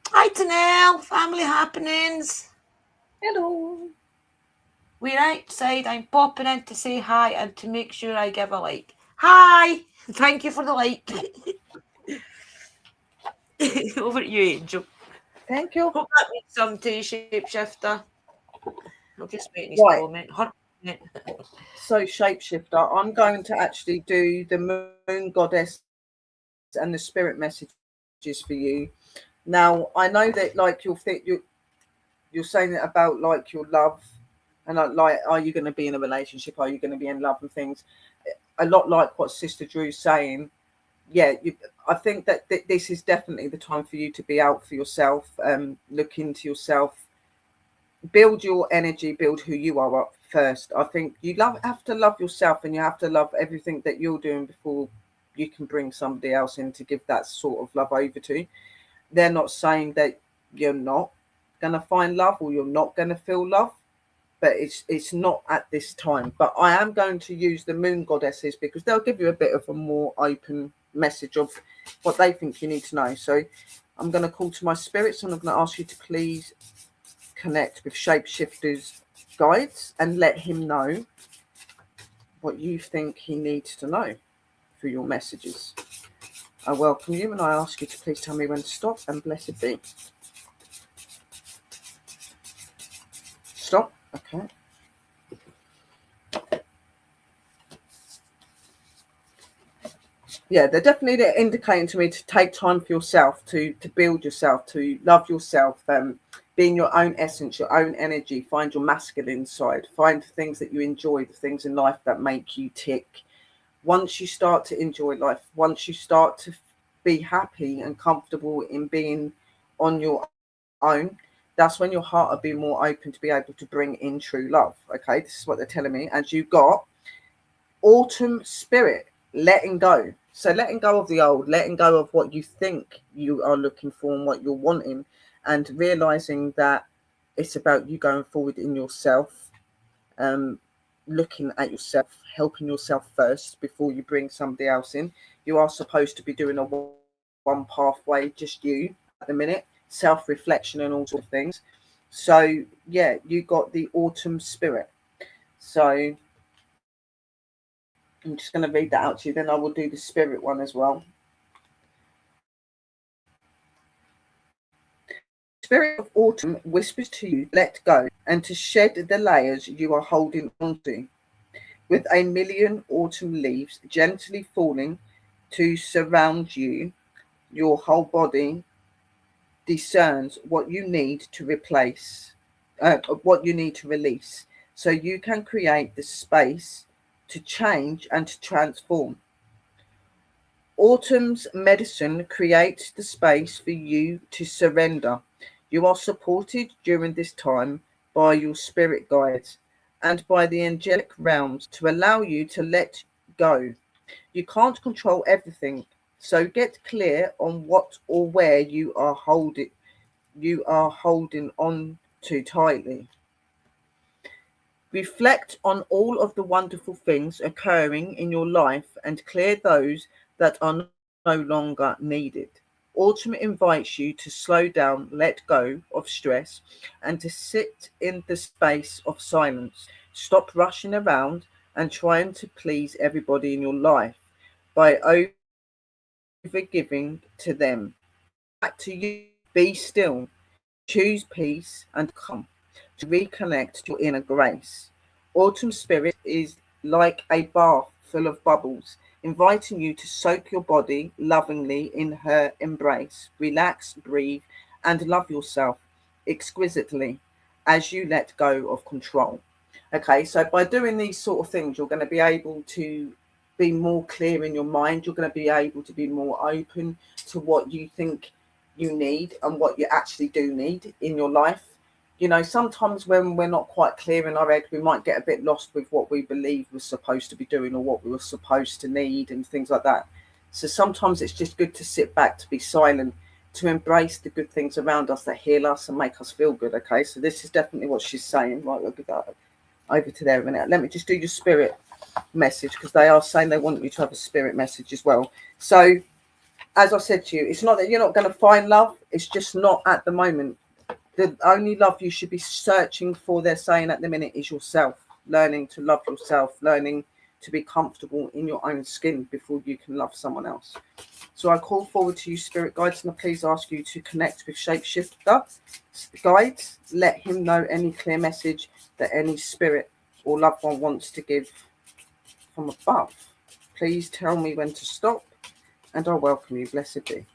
Hi, Tanel. Family happenings. Hello. We're outside. I'm popping in to say hi and to make sure I give a like. Hi. Thank you for the like. Over to you, Angel. Thank you. Hope that means something to you, Shapeshifter. I'll just wait his comment. So, Shapeshifter, I'm going to actually do the Moon Goddess and the Spirit messages for you. Now, I know that like you're saying it about like your love and like, are you going to be in a relationship? Are you going to be in love and things? A lot like what Sister Drew's saying. Yeah, I think that this is definitely the time for you to be out for yourself, look into yourself, build your energy, build who you are up first. I think you have to love yourself, and you have to love everything that you're doing before you can bring somebody else in to give that sort of love over to. They're not saying that you're not going to find love or you're not going to feel love, but it's not at this time. But I am going to use the Moon Goddesses because they'll give you a bit of a more open message of what they think you need to know. So I'm going to call to my spirits, and I'm going to ask you to please connect with Shapeshifter's guides and let him know what you think he needs to know through your messages. I welcome you, and I ask you to please tell me when to stop, and blessed be. Stop. Okay. Yeah, they're definitely indicating to me to take time for yourself, to build yourself, to love yourself, being your own essence, your own energy. Find your masculine side. Find the things that you enjoy, the things in life that make you tick. Once you start to enjoy life, once you start to be happy and comfortable in being on your own, that's when your heart will be more open to be able to bring in true love. Okay, this is what they're telling me. And you've got autumn spirit, letting go. So letting go of the old, letting go of what you think you are looking for and what you're wanting, and realizing that it's about you going forward in yourself, looking at yourself, helping yourself first before you bring somebody else in. You are supposed to be doing a one pathway, just you at the minute, self-reflection and all sorts of things. So yeah, you got the autumn spirit. So I'm just going to read that out to you, then I will do the spirit one as well. Spirit of autumn whispers to you, let go, and to shed the layers you are holding onto. With a million autumn leaves gently falling to surround you, your whole body discerns what you need to replace, what you need to release, so you can create the space to change and to transform. Autumn's medicine creates the space for you to surrender. You are supported during this time by your spirit guides and by the angelic realms to allow you to let go. You can't control everything, So get clear on what or where you are holding on too tightly. Reflect on all of the wonderful things occurring in your life and clear those that are no longer needed. Autumn invites you to slow down, let go of stress, and to sit in the space of silence. Stop rushing around and trying to please everybody in your life by overgiving to them. Come back to you, be still, choose peace and calm to reconnect to your inner grace. Autumn spirit is like a bath full of bubbles, inviting you to soak your body lovingly in her embrace. Relax, breathe, and love yourself exquisitely as you let go of control. Okay, so by doing these sort of things, you're going to be able to be more clear in your mind. You're going to be able to be more open to what you think you need and what you actually do need in your life. You know, sometimes when we're not quite clear in our head, we might get a bit lost with what we believe we're supposed to be doing or what we were supposed to need and things like that. So sometimes it's just good to sit back, to be silent, to embrace the good things around us that heal us and make us feel good. Okay, so this is definitely what she's saying. Right, we'll go over to there a minute. Let me just do your spirit message, because they are saying they want you to have a spirit message as well. So as I said to you, it's not that you're not going to find love, it's just not at the moment. The only love you should be searching for, they're saying at the minute, is yourself. Learning to love yourself, learning to be comfortable in your own skin before you can love someone else. So I call forward to you, spirit guides, and I please ask you to connect with Shapeshifter guides. Let him know any clear message that any spirit or loved one wants to give from above. Please tell me when to stop, and I welcome you. Blessed be.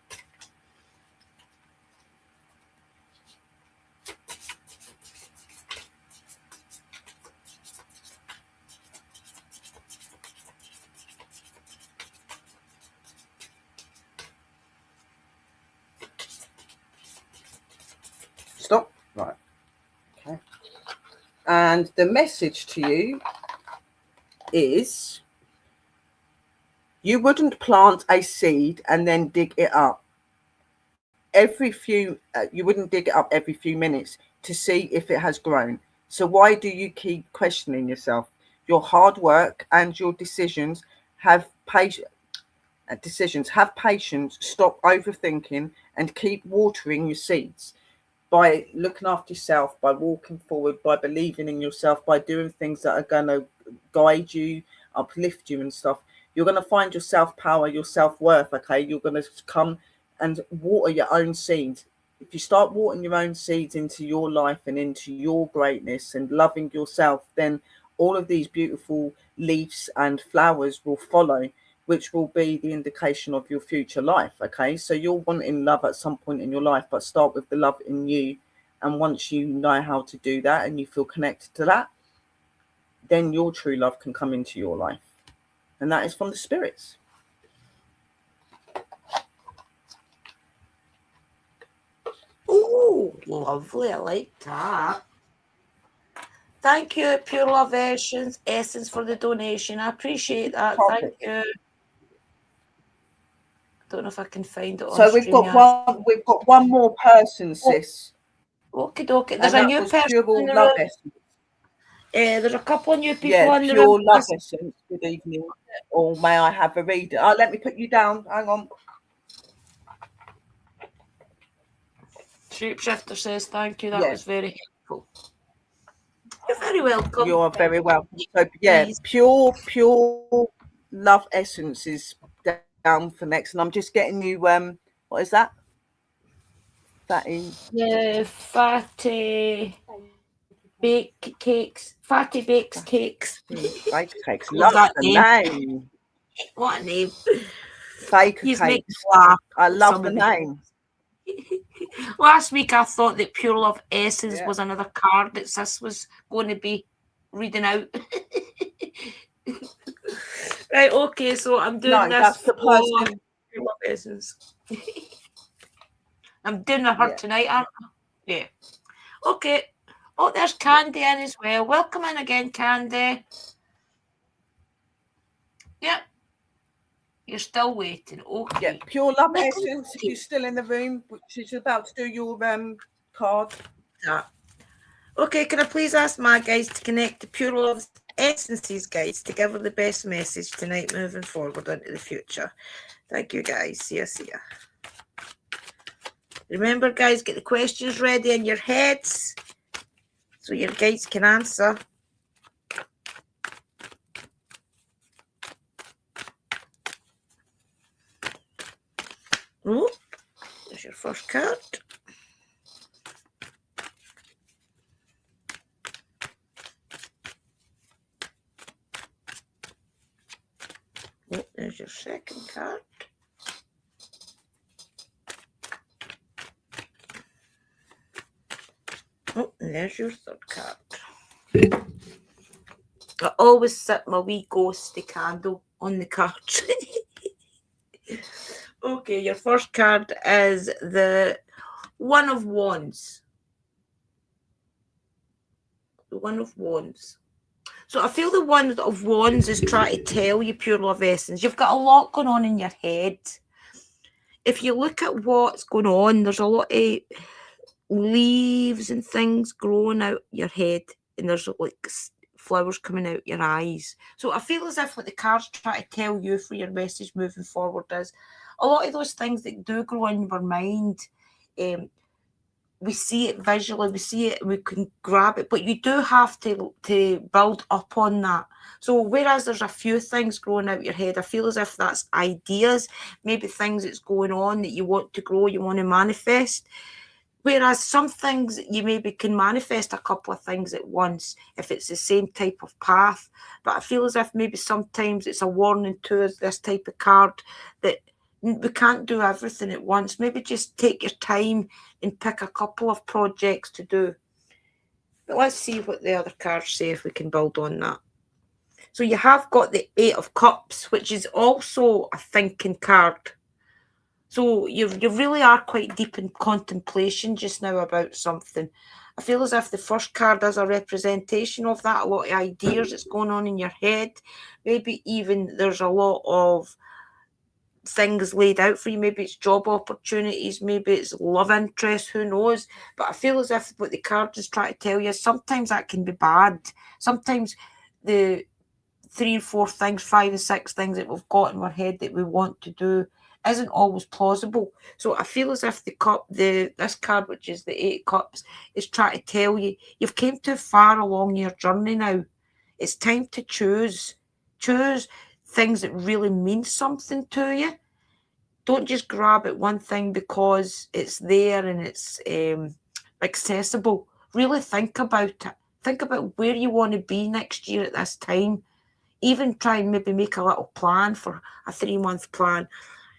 Stop. Right. Okay. And the message to you is, you wouldn't plant a seed and then dig it up you wouldn't dig it up every few minutes to see if it has grown. So why do you keep questioning yourself? Your hard work and your decisions have patience. Stop overthinking and keep watering your seeds by looking after yourself, by walking forward, by believing in yourself, by doing things that are going to guide you, uplift you and stuff. You're going to find your self-power, your self-worth. Okay, you're going to come and water your own seeds. If you start watering your own seeds into your life and into your greatness and loving yourself, then all of these beautiful leaves and flowers will follow, which will be the indication of your future life. Okay, so you're wanting love at some point in your life, but start with the love in you. And once you know how to do that and you feel connected to that, then your true love can come into your life. And that is from the spirits. Oh, lovely. I like that. Thank you, Pure Love Essence, for the donation. I appreciate that. Thank you. I don't know if I can find it on So we've got one more person, sis. Okay, dokie. There's a new person. Pure Love Essence. There's a couple of new people on the Pure room. Love Essence. Good evening. Or may I have a reader? Let me put you down. Hang on. Shapeshifter says thank you. That was very helpful. You're very welcome. You are very welcome. So pure Love Essence is down for next, and I'm just getting you. What is that? Fatty baked cakes. Fatty baked cakes. Baked cakes. Love that name. What a name. Baker cakes. I love the name. Last week I thought that Pure Love Essence was another card that Sis was going to be reading out. Right, okay, so I'm doing this. That's the person. Pure Love Essence. I'm doing her tonight, aren't I? Yeah. Okay. Oh, there's Candy in as well. Welcome in again, Candy. Yep. You're still waiting. Okay. Yeah, Pure Love Essence, if you're still in the room, she's about to do your card. Yeah. Okay, can I please ask my guys to connect to Pure Love's Essences, guys, to give her the best message tonight moving forward into the future. Thank you, guys. See ya, see ya. Remember, guys, get the questions ready in your heads so your guides can answer. Oh, there's your first card. Oh, there's your second card. Oh, and there's your third card. I always set my wee ghosty candle on the cards. Okay, your first card is the One of Wands. The One of Wands. So I feel the One of Wands is trying to tell you, Pure Love Essence, you've got a lot going on in your head. If you look at what's going on, there's a lot of leaves and things growing out your head, and there's like flowers coming out your eyes. So I feel as if what the cards try to tell you for your message moving forward is a lot of those things that do grow in your mind, we see it visually, we see it, we can grab it, but you do have to build up on that. So whereas there's a few things growing out your head, I feel as if that's ideas, maybe things that's going on that you want to grow, you want to manifest. Whereas some things you maybe can manifest a couple of things at once if it's the same type of path. But I feel as if maybe sometimes it's a warning to us, this type of card, that we can't do everything at once. Maybe just take your time and pick a couple of projects to do. But let's see what the other cards say if we can build on that. So you have got the Eight of Cups, which is also a thinking card. So you really are quite deep in contemplation just now about something. I feel as if the first card is a representation of that, a lot of ideas that's going on in your head. Maybe even there's a lot of things laid out for you. Maybe it's job opportunities, maybe it's love interest, who knows. But I feel as if what the card is trying to tell you, sometimes that can be bad. Sometimes the 3 and 4 things, 5 and 6 things that we've got in our head that we want to do isn't always plausible. So I feel as if this card, which is the 8 of Cups, is trying to tell you you've came too far along your journey now. It's time to choose things that really mean something to you. Don't just grab at one thing because it's there and it's accessible. Really think about it. Think about where you want to be next year at this time. Even try and maybe make a little plan for a 3-month plan.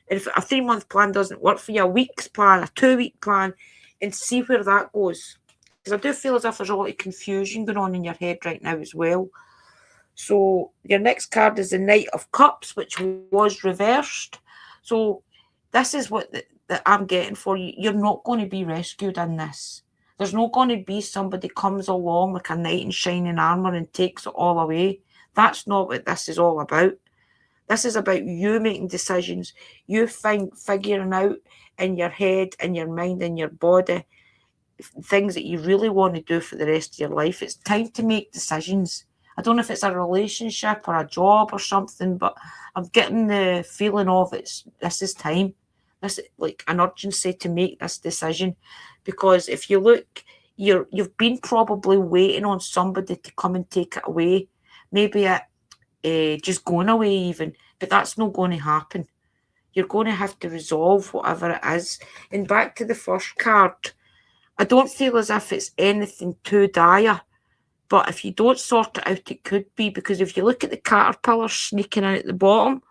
And if a 3-month plan doesn't work for you, a week's plan, a 2-week plan, and see where that goes. Because I do feel as if there's a lot of confusion going on in your head right now as well. So your next card is the Knight of Cups, which was reversed. So this is what that I'm getting for you. You're not going to be rescued in this. There's not going to be somebody comes along like a knight in shining armour and takes it all away. That's not what this is all about. This is about you making decisions, you figuring out in your head, in your mind, in your body, things that you really want to do for the rest of your life. It's time to make decisions. I don't know if it's a relationship or a job or something, but I'm getting the feeling of this is time. This is like an urgency to make this decision. Because if you look, you've been probably waiting on somebody to come and take it away. Maybe just going away even, but that's not going to happen. You're going to have to resolve whatever it is. And back to the first card, I don't feel as if it's anything too dire, but if you don't sort it out, it could be, because if you look at the caterpillar sneaking out at the bottom,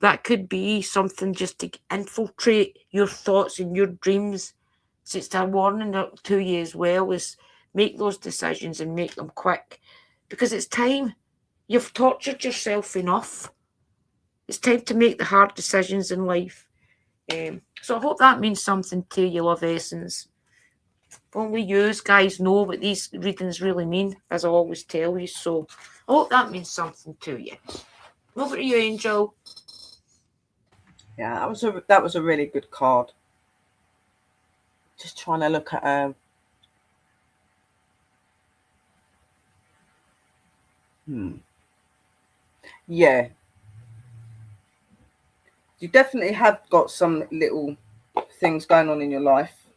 that could be something just to infiltrate your thoughts and your dreams. So it's a warning to you as well, is make those decisions and make them quick, because it's time. You've tortured yourself enough. It's time to make the hard decisions in life. So I hope that means something to you, Love Essence. Only you guys know what these readings really mean, as I always tell you. So I hope that means something to you. Over to you, Angel. Yeah, that was a really good card. Just trying to look at yeah. You definitely have got some little things going on in your life.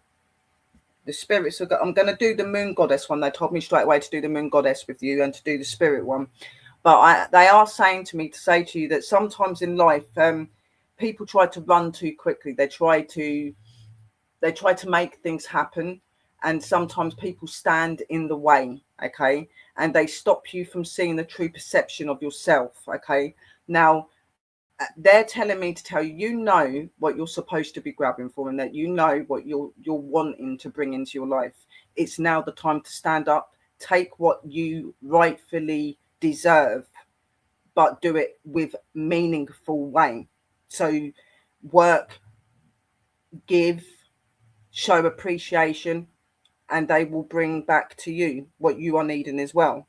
The spirits are I'm going to do the moon goddess one. They told me straight away to do the moon goddess with you and to do the spirit one. But they are saying to me to say to you that sometimes in life, people try to run too quickly. They try to make things happen, and sometimes people stand in the way, okay, and they stop you from seeing the true perception of yourself, okay. Now they're telling me to tell you, you know what you're supposed to be grabbing for, and that you know what you're wanting to bring into your life. It's now the time to stand up, take what you rightfully deserve, but do it with meaningful way. So work, give, show appreciation, and they will bring back to you what you are needing as well.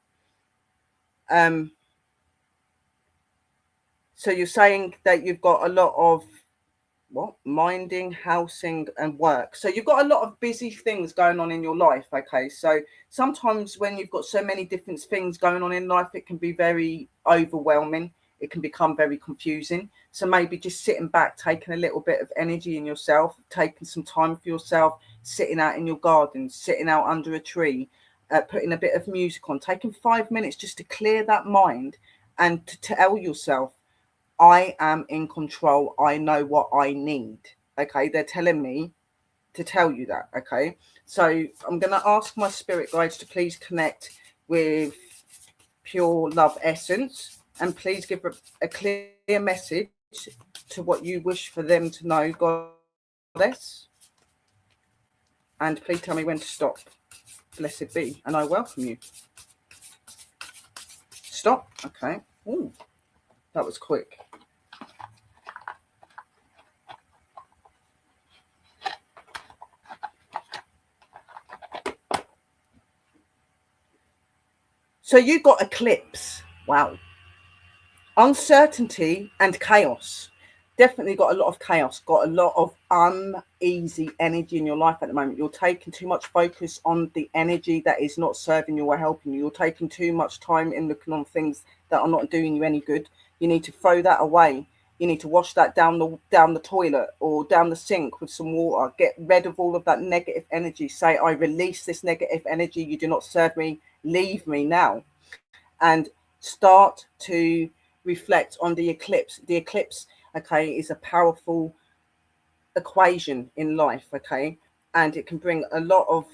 So you're saying that you've got a lot of minding, housing, and work. So you've got a lot of busy things going on in your life. Okay, so sometimes when you've got so many different things going on in life, it can be very overwhelming. It can become very confusing. So maybe just sitting back, taking a little bit of energy in yourself, taking some time for yourself, sitting out in your garden, sitting out under a tree, putting a bit of music on, taking 5 minutes just to clear that mind and to tell yourself, I am in control. I know what I need. Okay, they're telling me to tell you that. Okay, so I'm going to ask my spirit guides to please connect with Pure Love Essence, and please give a clear message to what you wish for them to know, Goddess. And please tell me when to stop. Blessed be, and I welcome you. Stop. Okay. Ooh, that was quick. So you got eclipse. Wow. Uncertainty and chaos. Definitely got a lot of chaos, got a lot of uneasy energy in your life at the moment. You're taking too much focus on the energy that is not serving you or helping you. You're taking too much time in looking on things that are not doing you any good. You need to throw that away. You need to wash that down the toilet or down the sink with some water. Get rid of all of that negative energy. Say, I release this negative energy. You do not serve me. Leave me now. And start to reflect on the eclipse. The eclipse, okay, is a powerful equation in life, okay, and it can bring a lot of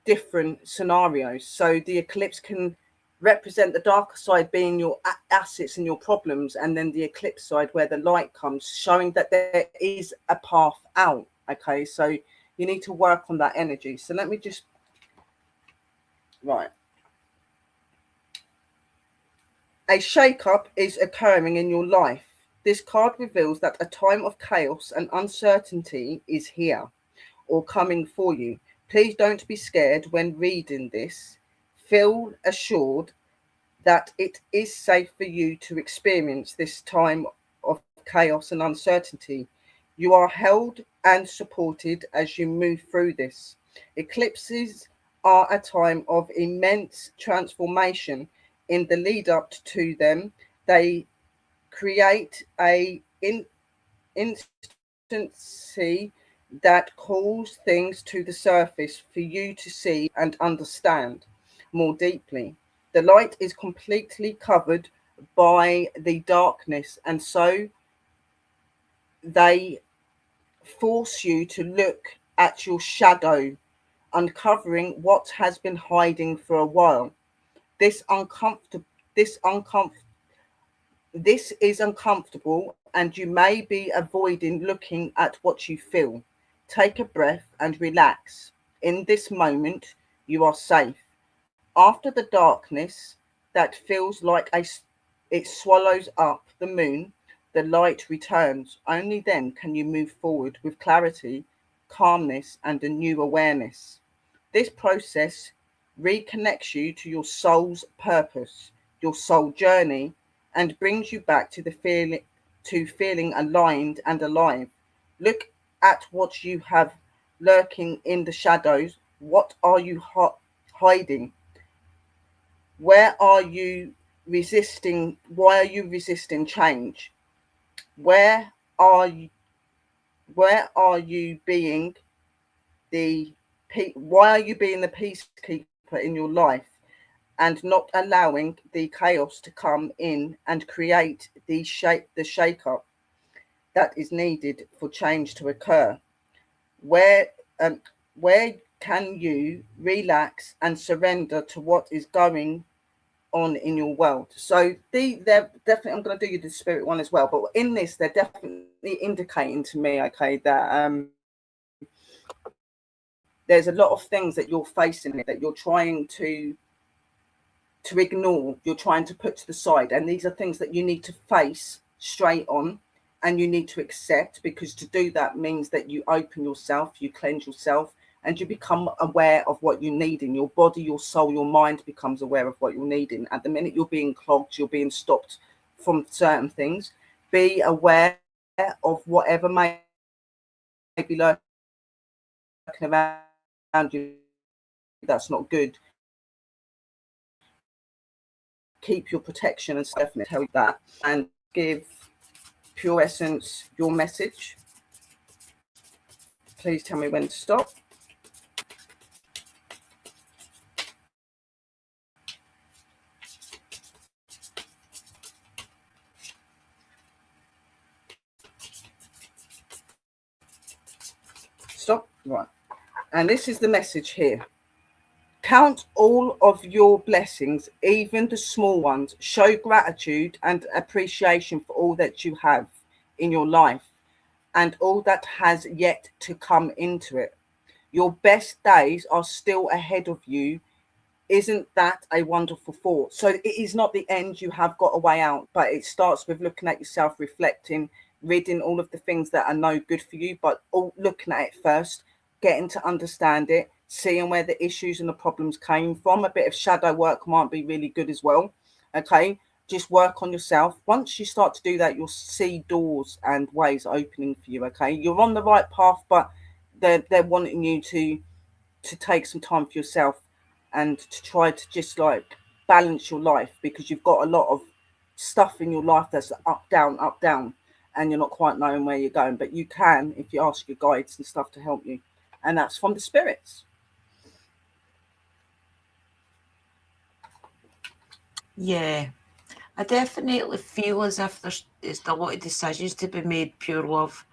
different scenarios. So the eclipse can represent the darker side being your assets and your problems, and then the eclipse side where the light comes, showing that there is a path out. Okay, so you need to work on that energy. So let me just A shake-up is occurring in your life. This card reveals that a time of chaos and uncertainty is here or coming for you. Please don't be scared when reading this. Feel assured that it is safe for you to experience this time of chaos and uncertainty. You are held and supported as you move through this. Eclipses are a time of immense transformation. In the lead up to them, they create a instancy that calls things to the surface for you to see and understand more deeply. The light is completely covered by the darkness, and so they force you to look at your shadow, uncovering what has been hiding for a while. This is uncomfortable, and you may be avoiding looking at what you feel. Take a breath and relax. In this moment, you are safe. After the darkness that feels like it swallows up the moon, the light returns. Only then can you move forward with clarity, calmness, and a new awareness. This process reconnects you to your soul's purpose, your soul journey, and brings you back to the to feeling aligned and alive. Look at what you have lurking in the shadows. What are you hiding? Where are you resisting? Why are you resisting change? Where are you being why are you being the peacekeeper in your life and not allowing the chaos to come in and create the shake-up that is needed for change to occur? Where can you relax and surrender to what is going on in your world? So they're definitely, I'm going to do you the spirit one as well, but in this they're definitely indicating to me, okay, that there's a lot of things that you're facing that you're trying to ignore, you're trying to put to the side, and these are things that you need to face straight on and you need to accept, because to do that means that you open yourself, you cleanse yourself, and you become aware of what you need in your body, your soul, your mind becomes aware of what you're needing. At the minute you're being clogged, you're being stopped from certain things. Be aware of whatever may be lurking around you that's not good. Keep your protection and stuff, and tell you that, and give Pure Essence your message. Please tell me when to stop. Stop. Right. And this is the message here. Count all of your blessings, even the small ones. Show gratitude and appreciation for all that you have in your life and all that has yet to come into it. Your best days are still ahead of you. Isn't that a wonderful thought? So it is not the end. You have got a way out, but it starts with looking at yourself, reflecting, reading all of the things that are no good for you, but looking at it first, getting to understand it, seeing where the issues and the problems came from. A bit of shadow work might be really good as well. Okay, just work on yourself. Once you start to do that, you'll see doors and ways opening for you. Okay, you're on the right path, but they're wanting you to take some time for yourself and to try to just like balance your life, because you've got a lot of stuff in your life that's up, down, and you're not quite knowing where you're going. But you can, if you ask your guides and stuff to help you, and that's from the spirits. Yeah, I definitely feel as if there's a lot of decisions to be made, Pure Love.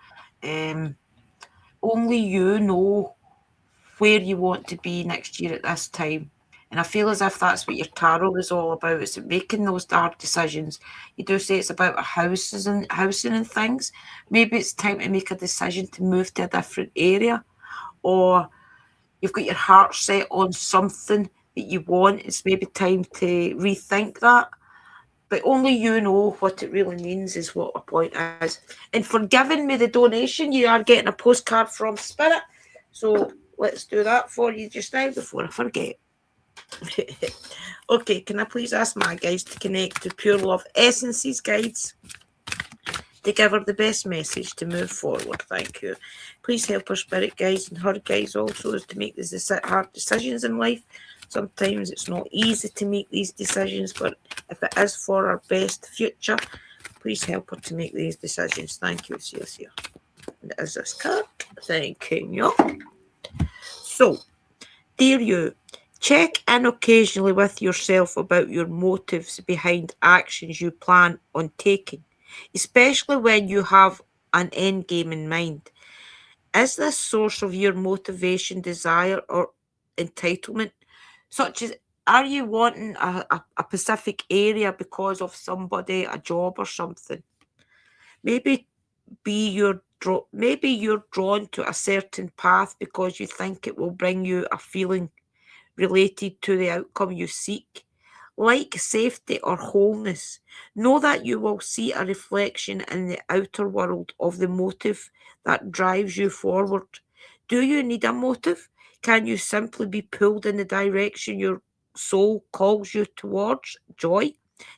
Only you know where you want to be next year at this time. And I feel as if that's what your tarot is all about. It's making those hard decisions. You do say it's about housing and things. Maybe it's time to make a decision to move to a different area, or you've got your heart set on something that you want. It's maybe time to rethink that. But only you know what it really means, is what my point is. And for giving me the donation, you are getting a postcard from Spirit. So let's do that for you just now before I forget. Okay, can I please ask my guides to connect to Pure Love Essences guides to give her the best message to move forward? Thank you. Please help her spirit guides and her guides also to make these hard decisions in life. Sometimes it's not easy to make these decisions, but if it is for our best future, please help her to make these decisions. Thank you, Sia. And is this card? Thank you. So, dear you, check in occasionally with yourself about your motives behind actions you plan on taking, especially when you have an end game in mind. Is this source of your motivation, desire, or entitlement? Such as, are you wanting a specific area because of somebody, a job or something? Maybe you're drawn to a certain path because you think it will bring you a feeling related to the outcome you seek, like safety or wholeness. Know that you will see a reflection in the outer world of the motive that drives you forward. Do you need a motive? Can you simply be pulled in the direction your soul calls you towards? Joy,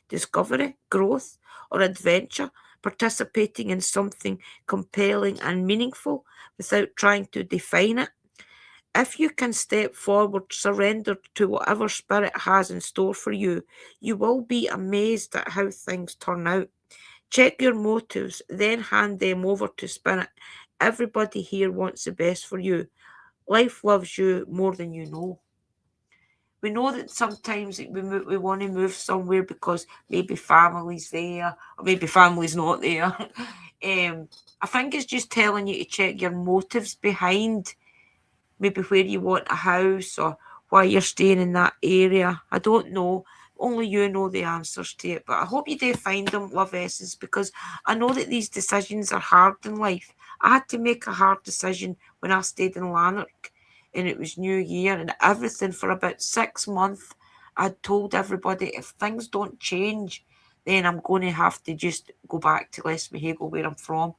discovery, growth, or adventure? participating in something compelling and meaningful without trying to define it. If you can step forward, surrender to whatever spirit has in store for you, you will be amazed at how things turn out. Check your motives, then hand them over to spirit. Everybody here wants the best for you. Life loves you more than you know. We know that sometimes we want to move somewhere because maybe family's there or maybe family's not there. I think it's just telling you to check your motives behind maybe where you want a house or why you're staying in that area. I don't know. Only you know the answers to it. But I hope you do find them, Love Essence, because I know that these decisions are hard in life. I had to make a hard decision when I stayed in Lanark and it was New Year and everything for about 6 months. I'd told everybody if things don't change, then I'm going to have to just go back to Lesmahago where I'm from.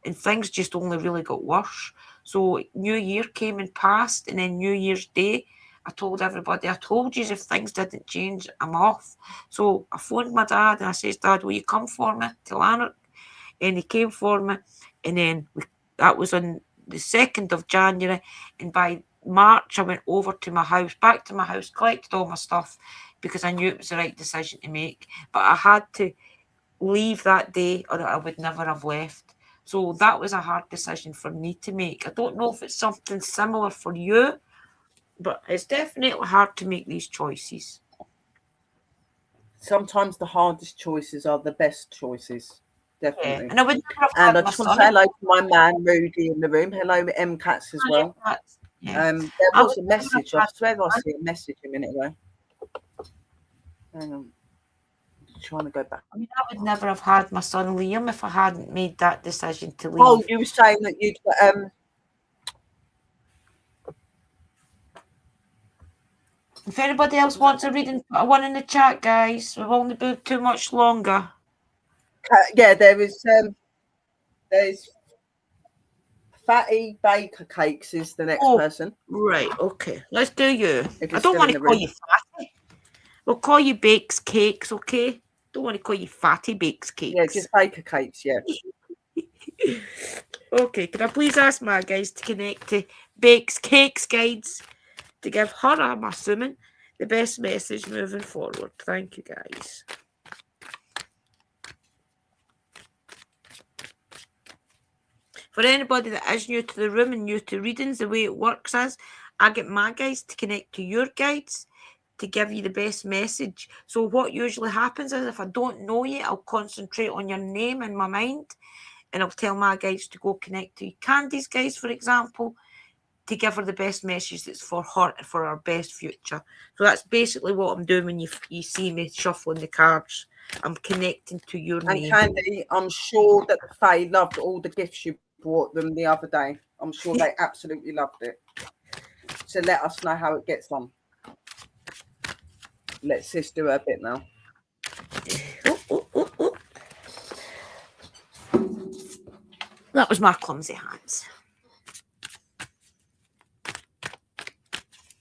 And things just only really got worse. So New Year came and passed, and then New Year's Day, I told everybody, I told you if things didn't change, I'm off. So I phoned my dad and I says, Dad, will you come for me to Lanark? And he came for me, and then that was on the 2nd of January, and by March I went over to my house, back to my house, collected all my stuff because I knew it was the right decision to make. But I had to leave that day or I would never have left. So that was a hard decision for me to make. I don't know if it's something similar for you, but it's definitely hard to make these choices. Sometimes the hardest choices are the best choices. Definitely. Yeah. And I would never have and had I my just want to son. say hello to my man Rudy in the room. Hello, M Cats as well. Yeah. There was a message. I swear I see a message a minute ago. Hang on. Trying to go back. I mean, I would never have had my son Liam if I hadn't made that decision to leave. Oh, you were saying that you'd If anybody else wants a reading, put one in the chat, guys. We've only been too much longer. Yeah, there's Fatty Baker Cakes is the next person. Right, okay. Let's do you. I I don't want to call you Fatty. We'll call you Bakes Cakes, okay? Don't want to call you Fatty Bakes Cakes. Yeah, just Baker Cakes, yeah. Okay, can I please ask my guys to connect to Bakes Cakes Guides to give her, I'm assuming, the best message moving forward. Thank you, guys. For anybody that is new to the room and new to readings, the way it works is I get my guides to connect to your guides to give you the best message. So what usually happens is if I don't know you, I'll concentrate on your name in my mind and I'll tell my guides to go connect to Candy's guides, for example, to give her the best message that's for her and for our best future. So that's basically what I'm doing when you see me shuffling the cards. I'm connecting to your name. And Candy, I'm sure that the Fae loved all the gifts you brought them the other day. I'm sure they absolutely loved it. So let us know how it gets on. Let Sis do her bit now. That was my clumsy hands.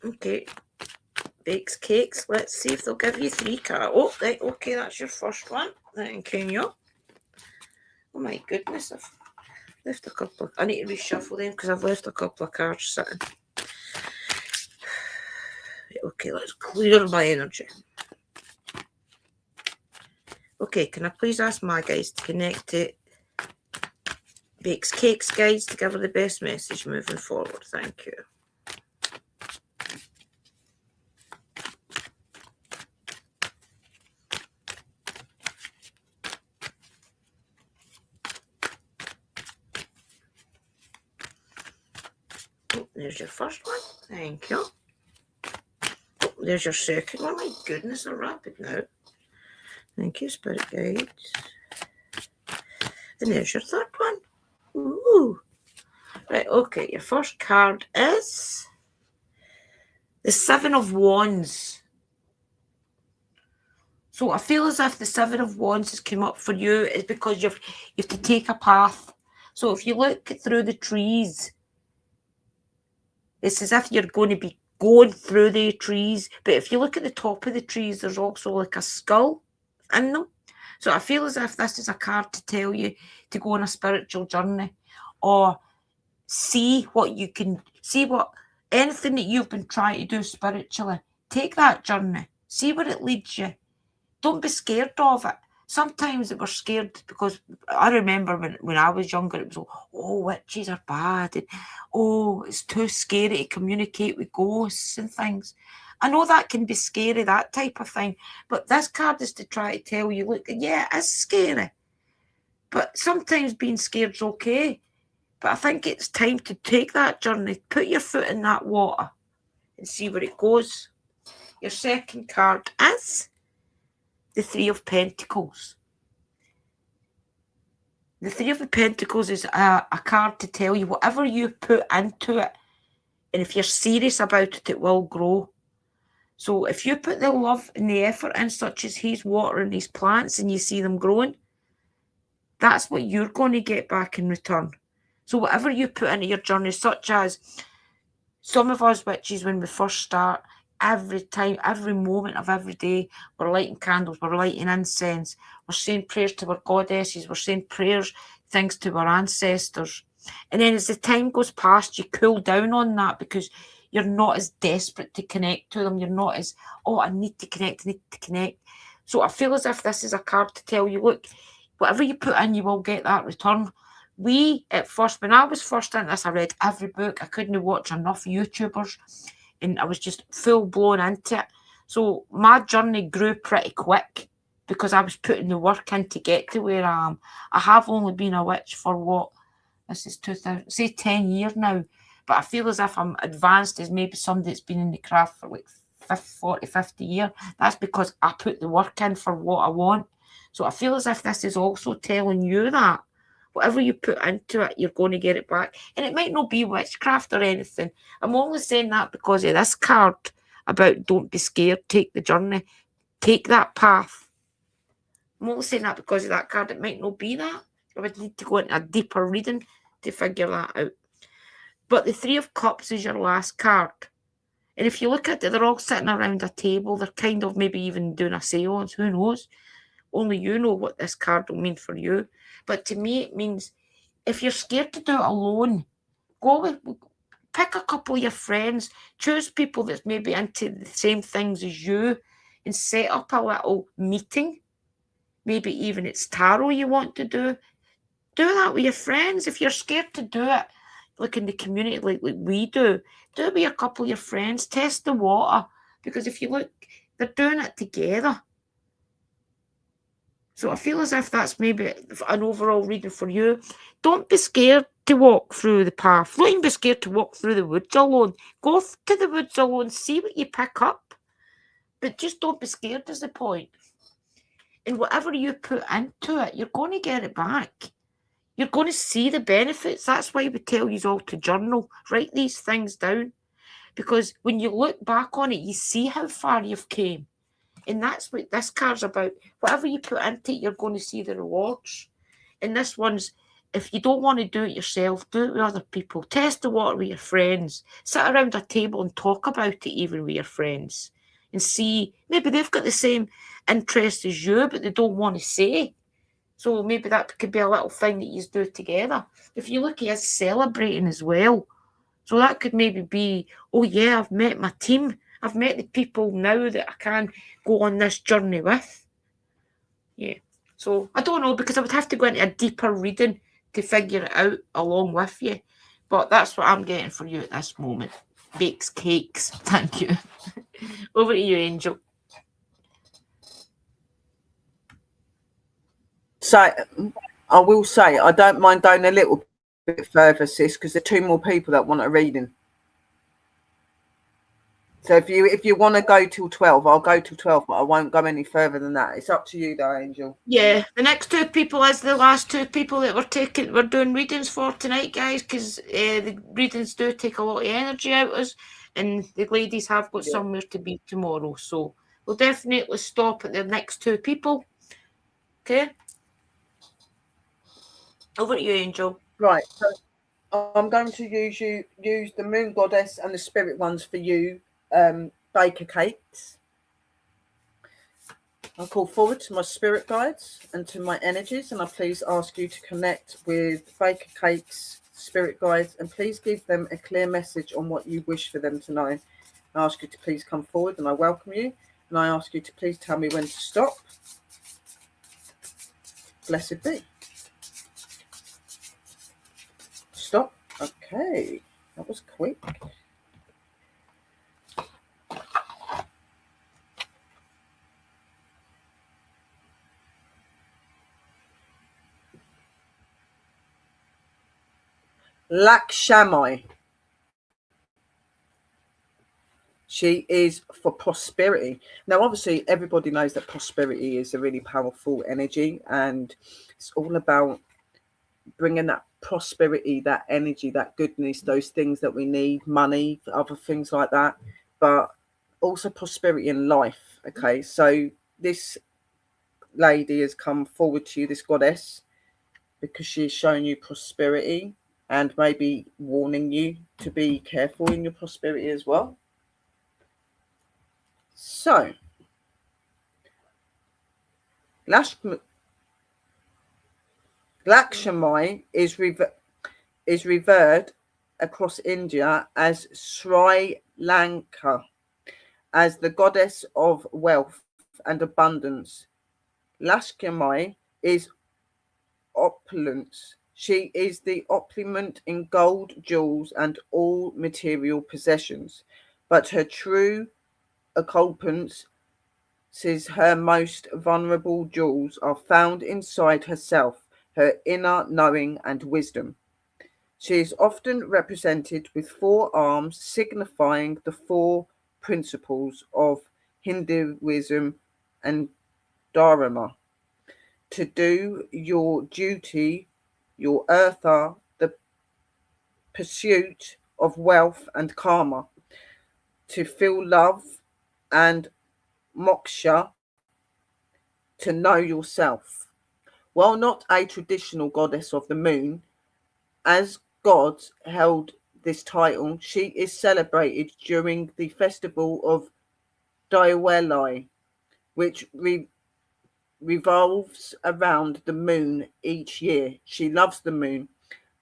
Okay. Bakes Cakes. Let's see if they'll give you 3 cards. Oh, right. Okay, that's your first one. Thank you. Oh my goodness. I've left a couple. I need to reshuffle them because I've left a couple of cards sitting. Okay, let's clear my energy. Okay, can I please ask my guys to connect to Bakes Cakes guys to give her the best message moving forward? Thank you. Oh, there's your first one. Thank you. Oh, there's your second one. My goodness, I'm rapid now. Thank you, Spirit Guides. And there's your third one. Ooh. Right, okay. Your first card is the 7 of Wands. So I feel as if the 7 of Wands has come up for you is because you have to take a path. So if you look through the trees, it's as if you're going to be going through the trees. But if you look at the top of the trees, there's also like a skull in them. So I feel as if this is a card to tell you to go on a spiritual journey, or see what you can, see what, anything that you've been trying to do spiritually, take that journey, see where it leads you. Don't be scared of it. Sometimes we're scared because I remember when I was younger, it was, oh, witches are bad, and oh, it's too scary to communicate with ghosts and things. I know that can be scary, that type of thing, but this card is to try to tell you, look, yeah, it is scary, but sometimes being scared's okay. But I think it's time to take that journey, put your foot in that water and see where it goes. Your second card is the Three of Pentacles. The Three of Pentacles is a card to tell you whatever you put into it, and if you're serious about it, it will grow. So if you put the love and the effort in, such as he's watering these plants and you see them growing, that's what you're going to get back in return. So whatever you put into your journey, such as some of us witches, when we first start, every time, every moment of every day, we're lighting candles, we're lighting incense, we're saying prayers to our goddesses, we're saying prayers, things to our ancestors. And then as the time goes past, you cool down on that because you're not as desperate to connect to them. You're not as, oh, I need to connect, I need to connect. So I feel as if this is a card to tell you, look, whatever you put in, you will get that return. We, at first, when I was first into this, I read every book. I couldn't watch enough YouTubers, and I was just full blown into it. So my journey grew pretty quick because I was putting the work in to get to where I am. I have only been a witch for what? This is 2000, say 10 years now. But I feel as if I'm advanced as maybe somebody that's been in the craft for like 40, 50 years. That's because I put the work in for what I want. So I feel as if this is also telling you that whatever you put into it, you're going to get it back. And it might not be witchcraft or anything. I'm only saying that because of this card about don't be scared, take the journey, take that path. I'm only saying that because of that card. It might not be that. I would need to go into a deeper reading to figure that out. But the Three of Cups is your last card. And if you look at it, they're all sitting around a table. They're kind of maybe even doing a seance. Who knows? Only you know what this card will mean for you. But to me, it means if you're scared to do it alone, pick a couple of your friends, choose people that's maybe into the same things as you, and set up a little meeting. Maybe even it's tarot you want to do. Do that with your friends. If you're scared to do it, like in the community, like we do it with a couple of your friends. Test the water, because if you look, they're doing it together. So I feel as if that's maybe an overall reading for you. Don't be scared to walk through the path. Don't even be scared to walk through the woods alone. Go to the woods alone, see what you pick up. But just don't be scared is the point. And whatever you put into it, you're going to get it back. You're going to see the benefits. That's why we tell you all to journal. Write these things down. Because when you look back on it, you see how far you've came. And that's what this card's about. Whatever you put into it, you're going to see the rewards. And this one's, if you don't want to do it yourself, do it with other people. Test the water with your friends. Sit around a table and talk about it even with your friends. And see, maybe they've got the same interest as you, but they don't want to say. So maybe that could be a little thing that you do together. If you look at us celebrating as well. So that could maybe be, oh yeah, I've met my team. I've met the people now that I can go on this journey with. Yeah. So I don't know, because I would have to go into a deeper reading to figure it out along with you. But that's what I'm getting for you at this moment. Bakes cakes. Thank you. Over to you, Angel. So I will say I don't mind going a little bit further, sis, because there are 2 more people that want a reading. So if you want to go till 12, I'll go till 12, but I won't go any further than that. It's up to you though, Angel. Yeah, the next 2 people is the last 2 people that we're doing readings for tonight, guys, because the readings do take a lot of energy out of us, and the ladies have got somewhere to be tomorrow. So we'll definitely stop at the next 2 people. Okay? Over to you, Angel. Right, so I'm going to use the Moon Goddess and the Spirit ones for you, baker cakes. I call forward to my spirit guides and to my energies, and I please ask you to connect with Baker Cake's spirit guides, and please give them a clear message on what you wish for them to know. I ask you to please come forward, and I welcome you, and I ask you to please tell me when to stop. Blessed be. Stop. Okay, that was quick. Lakshmi. She is for prosperity. Now, obviously, everybody knows that prosperity is a really powerful energy, and it's all about bringing that prosperity, that energy, that goodness, those things that we need, money, other things like that, but also prosperity in life. Okay, so this lady has come forward to you, this goddess, because she's showing you prosperity and maybe warning you to be careful in your prosperity as well. So Lakshmi is revered across India as Sri Lanka as the goddess of wealth and abundance. Lakshmi is opulence. She is the opulent in gold, jewels, and all material possessions. But her true opulence says her most vulnerable jewels are found inside herself, her inner knowing and wisdom. She is often represented with 4 arms, signifying the 4 principles of Hinduism and Dharma. To do your duty, your eartha, the pursuit of wealth and karma, to feel love and moksha, to know yourself. While not a traditional goddess of the moon, as gods held this title, she is celebrated during the festival of Diwali, which revolves around the moon each year. She loves the moon.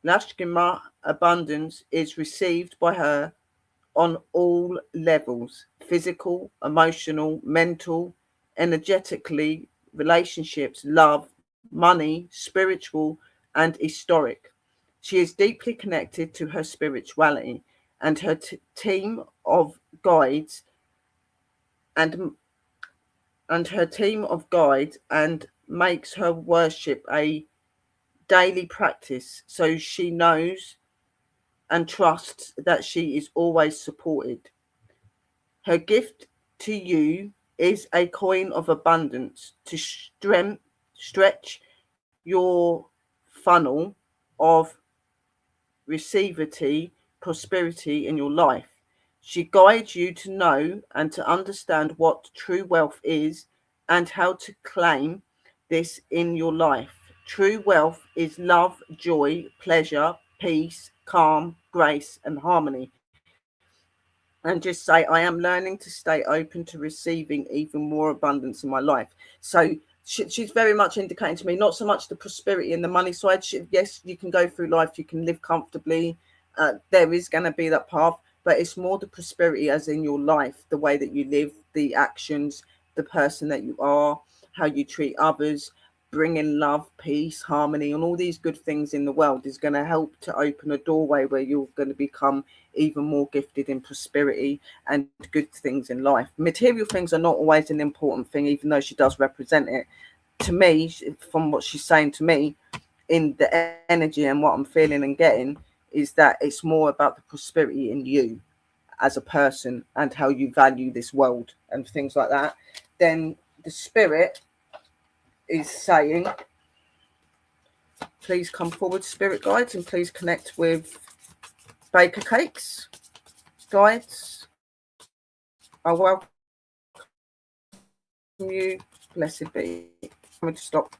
Lakshmi abundance is received by her on all levels: physical, emotional, mental, energetically, relationships, love, money, spiritual, and historic. She is deeply connected to her spirituality and her team of guides and her team of guides, and makes her worship a daily practice, so she knows and trusts that she is always supported. Her gift to you is a coin of abundance to stretch your funnel of receivity, prosperity in your life. She guides you to know and to understand what true wealth is and how to claim this in your life. True wealth is love, joy, pleasure, peace, calm, grace, and harmony. And just say, I am learning to stay open to receiving even more abundance in my life. So she's very much indicating to me, not so much the prosperity and the money side. Yes, you can go through life, you can live comfortably. There is going to be that path, but it's more the prosperity as in your life, the way that you live, the actions, the person that you are, how you treat others, bringing love, peace, harmony, and all these good things in the world is going to help to open a doorway where you're going to become even more gifted in prosperity and good things in life. Material things are not always an important thing, even though she does represent it. To me, from what she's saying to me, in the energy and what I'm feeling and getting, is that it's more about the prosperity in you as a person and how you value this world and things like that. Then the spirit is saying, please come forward, spirit guides, and please connect with Baker Cakes guides. I welcome you. Blessed be. I'm going to stop.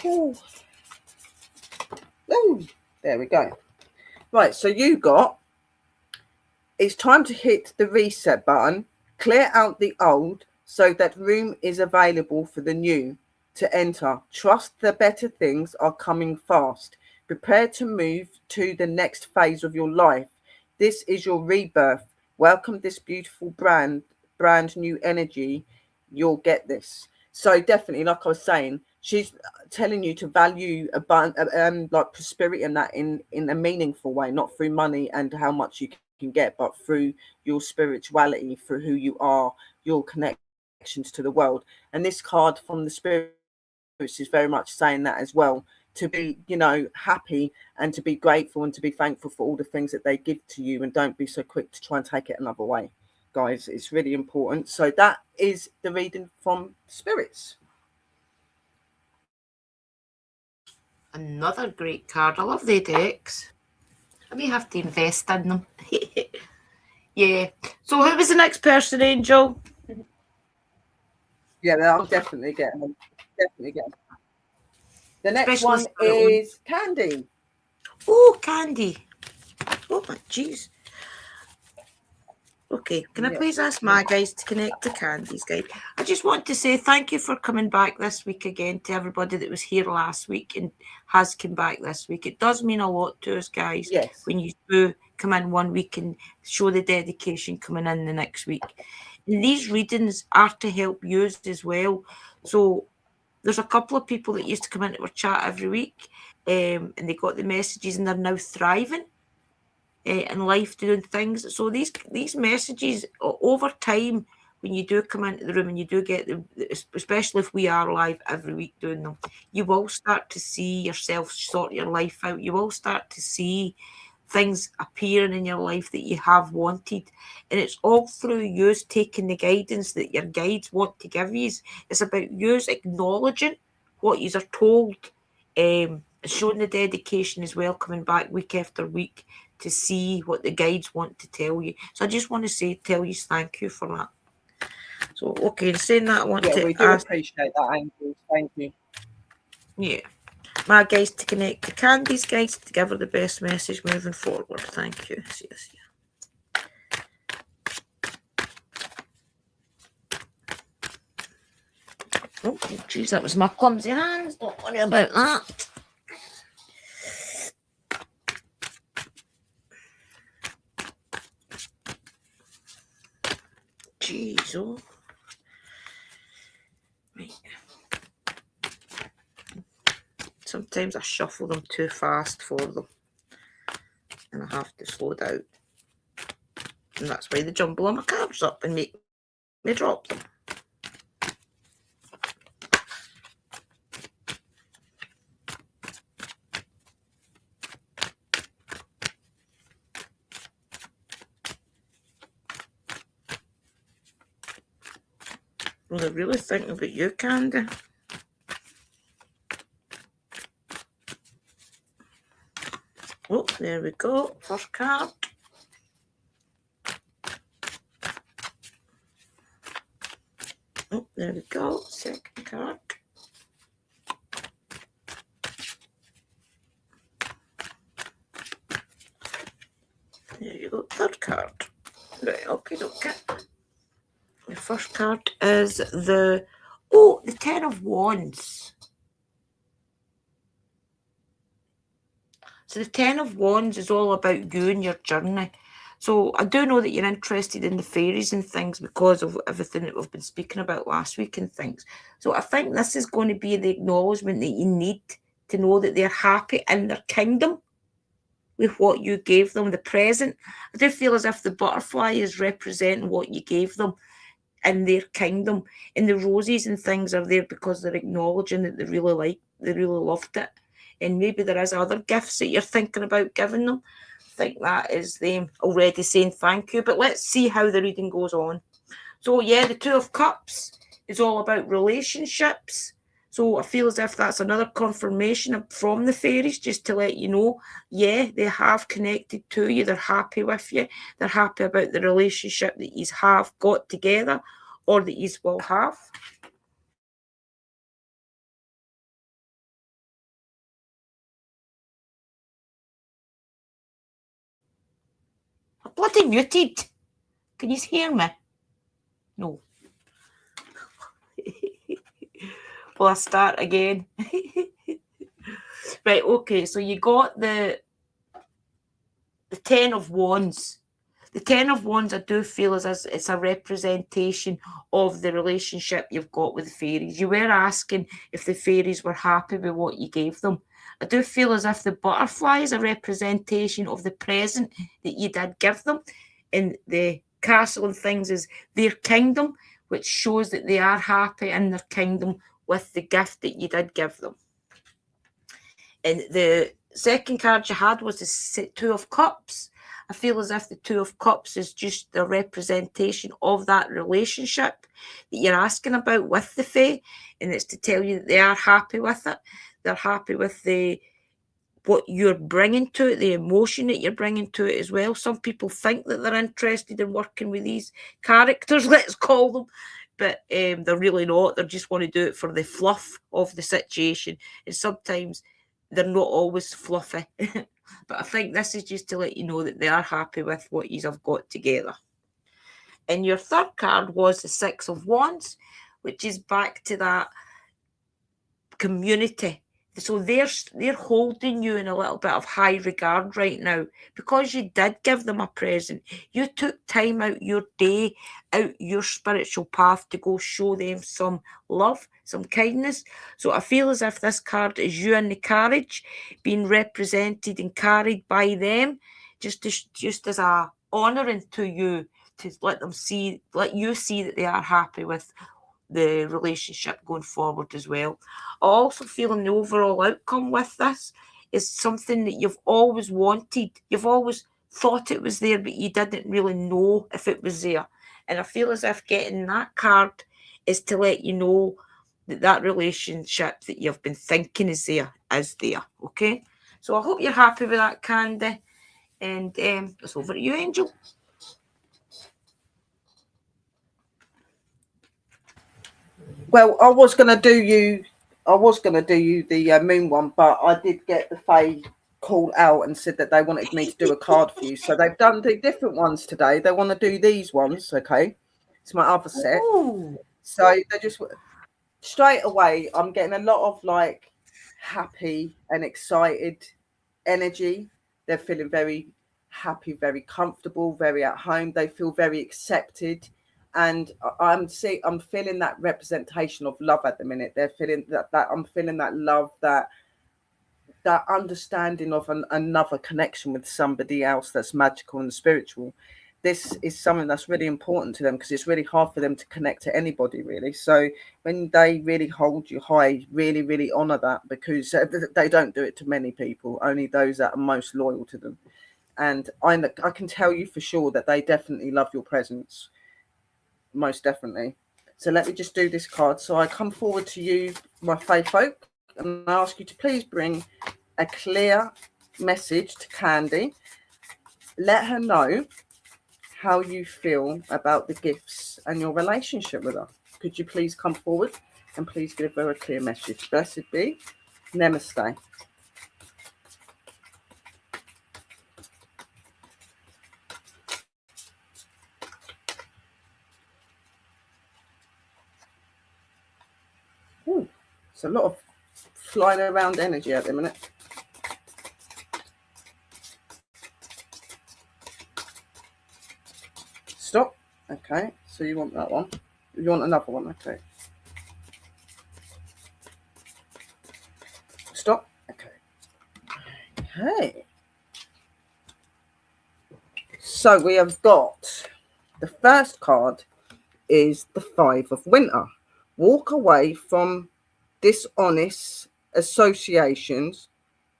Ooh. Ooh. There we go. Right, so you got It's time to hit the reset button, clear out the old so that room is available for the new to enter. Trust the better things are coming fast. Prepare to move to the next phase of your life. This is your rebirth. Welcome this beautiful brand new energy. You'll get this. So definitely, like I was saying, she's telling you to value like prosperity and that in a meaningful way, not through money and how much you can get, but through your spirituality, through who you are, your connections to the world. And this card from the spirits is very much saying that as well, to be, you know, happy and to be grateful and to be thankful for all the things that they give to you, and don't be so quick to try and take it another way, guys. It's really important. So that is the reading from spirits. Another great card. I love the decks. I may have to invest in them. Yeah. So who was the next person, Angel? Yeah, I'll definitely get them. Definitely get them. The next Especially one is Candy. Oh, Candy. Oh, my jeez. Okay, can I please ask my guys to connect to Candy's guide? I just want to say thank you for coming back this week again, to everybody that was here last week and has come back this week. It does mean a lot to us, guys, when you do come in one week and show the dedication coming in the next week. And these readings are to help you as well. So there's a couple of people that used to come into our chat every week, and they got the messages and they're now thriving in life, doing things. So these messages over time, when you do come into the room and you do get them, especially if we are live every week doing them, you will start to see yourself sort your life out. You will start to see things appearing in your life that you have wanted, and it's all through you taking the guidance that your guides want to give you. It's about you acknowledging what you are told, showing the dedication as well, coming back week after week to see what the guides want to tell you. So I just want to tell you thank you for that. So, okay, in saying that, I want to we do appreciate that, Angel. Thank you. Yeah. My guys to connect to Candy's guys to give her the best message moving forward. Thank you. Yes. Oh, geez, that was my clumsy hands. Don't worry about that. Jeez, oh. Right. Sometimes I shuffle them too fast for them, and I have to slow down. And that's why they jumble my cards up and make me drop them. Well, they're really thinking about you, Candy. Oh, there we go. First card. Oh, there we go. Second card. There you go. Third card. Right, okay. The first card is the Ten of Wands. So the Ten of Wands is all about you and your journey. So I do know that you're interested in the fairies and things because of everything that we've been speaking about last week and things. So I think this is going to be the acknowledgement that you need to know that they're happy in their kingdom with what you gave them, the present. I do feel as if the butterfly is representing what you gave them in their kingdom, and the roses and things are there because they're acknowledging that they really loved it. And maybe there is other gifts that you're thinking about giving them. I think that is them already saying thank you. But let's see how the reading goes on. So yeah, the Two of Cups is all about relationships. So I feel as if that's another confirmation from the fairies, just to let you know, yeah, they have connected to you. They're happy with you. They're happy about the relationship that you have got together or that you will have. bloody muted. Can you hear me? No. Will I start again? Right, okay, so you got the Ten of Wands. The Ten of Wands, I do feel as it's a representation of the relationship you've got with the fairies. You were asking if the fairies were happy with what you gave them. I do feel as if the butterfly is a representation of the present that you did give them. And the castle and things is their kingdom, which shows that they are happy in their kingdom with the gift that you did give them. And the second card you had was the Two of Cups. I feel as if the Two of Cups is just the representation of that relationship that you're asking about with the Fae, and it's to tell you that they are happy with it. They're happy with what you're bringing to it, the emotion that you're bringing to it as well. Some people think that they're interested in working with these characters, let's call them, but they're really not. They just want to do it for the fluff of the situation, and sometimes they're not always fluffy. But I think this is just to let you know that they are happy with what you have got together. And your third card was the Six of Wands, which is back to that community. So they're holding you in a little bit of high regard right now because you did give them a present. You took time out your day, out your spiritual path to go show them some love, some kindness. So I feel as if this card is you in the carriage being represented and carried by them, just as a honouring to you, to let you see that they are happy with the relationship going forward as well. I also feel the overall outcome with this is something that you've always wanted. You've always thought it was there, but you didn't really know if it was there. And I feel as if getting that card is to let you know that relationship that you've been thinking is there, okay? So I hope you're happy with that, Candy. And it's over to you, Angel. Well, I was going to do you the moon one, but I did get the Fae call out and said that they wanted me to do a card for you. So they've done the different ones today. They want to do these ones, okay? It's my other set. Ooh. So they just straight away, I'm getting a lot of like happy and excited energy. They're feeling very happy, very comfortable, very at home. They feel very accepted. And I'm feeling that representation of love at the minute. They're feeling that I'm feeling that love, that understanding of another connection with somebody else that's magical and spiritual. This is something that's really important to them because it's really hard for them to connect to anybody, really. So when they really hold you high, really, really honor that, because they don't do it to many people, only those that are most loyal to them. And I can tell you for sure that they definitely love your presence. Most definitely. So let me just do this card. So I come forward to you, my Fae folk, and I ask you to please bring a clear message to Candy. Let her know how you feel about the gifts and your relationship with her. Could you please come forward and please give her a clear message? Blessed be. Namaste. It's a lot of flying around energy at the minute. Stop. Okay, so you want that one. You want another one, okay. Stop. Okay. Okay. So we have got the first card is the Five of Winter. Walk away from dishonest associations,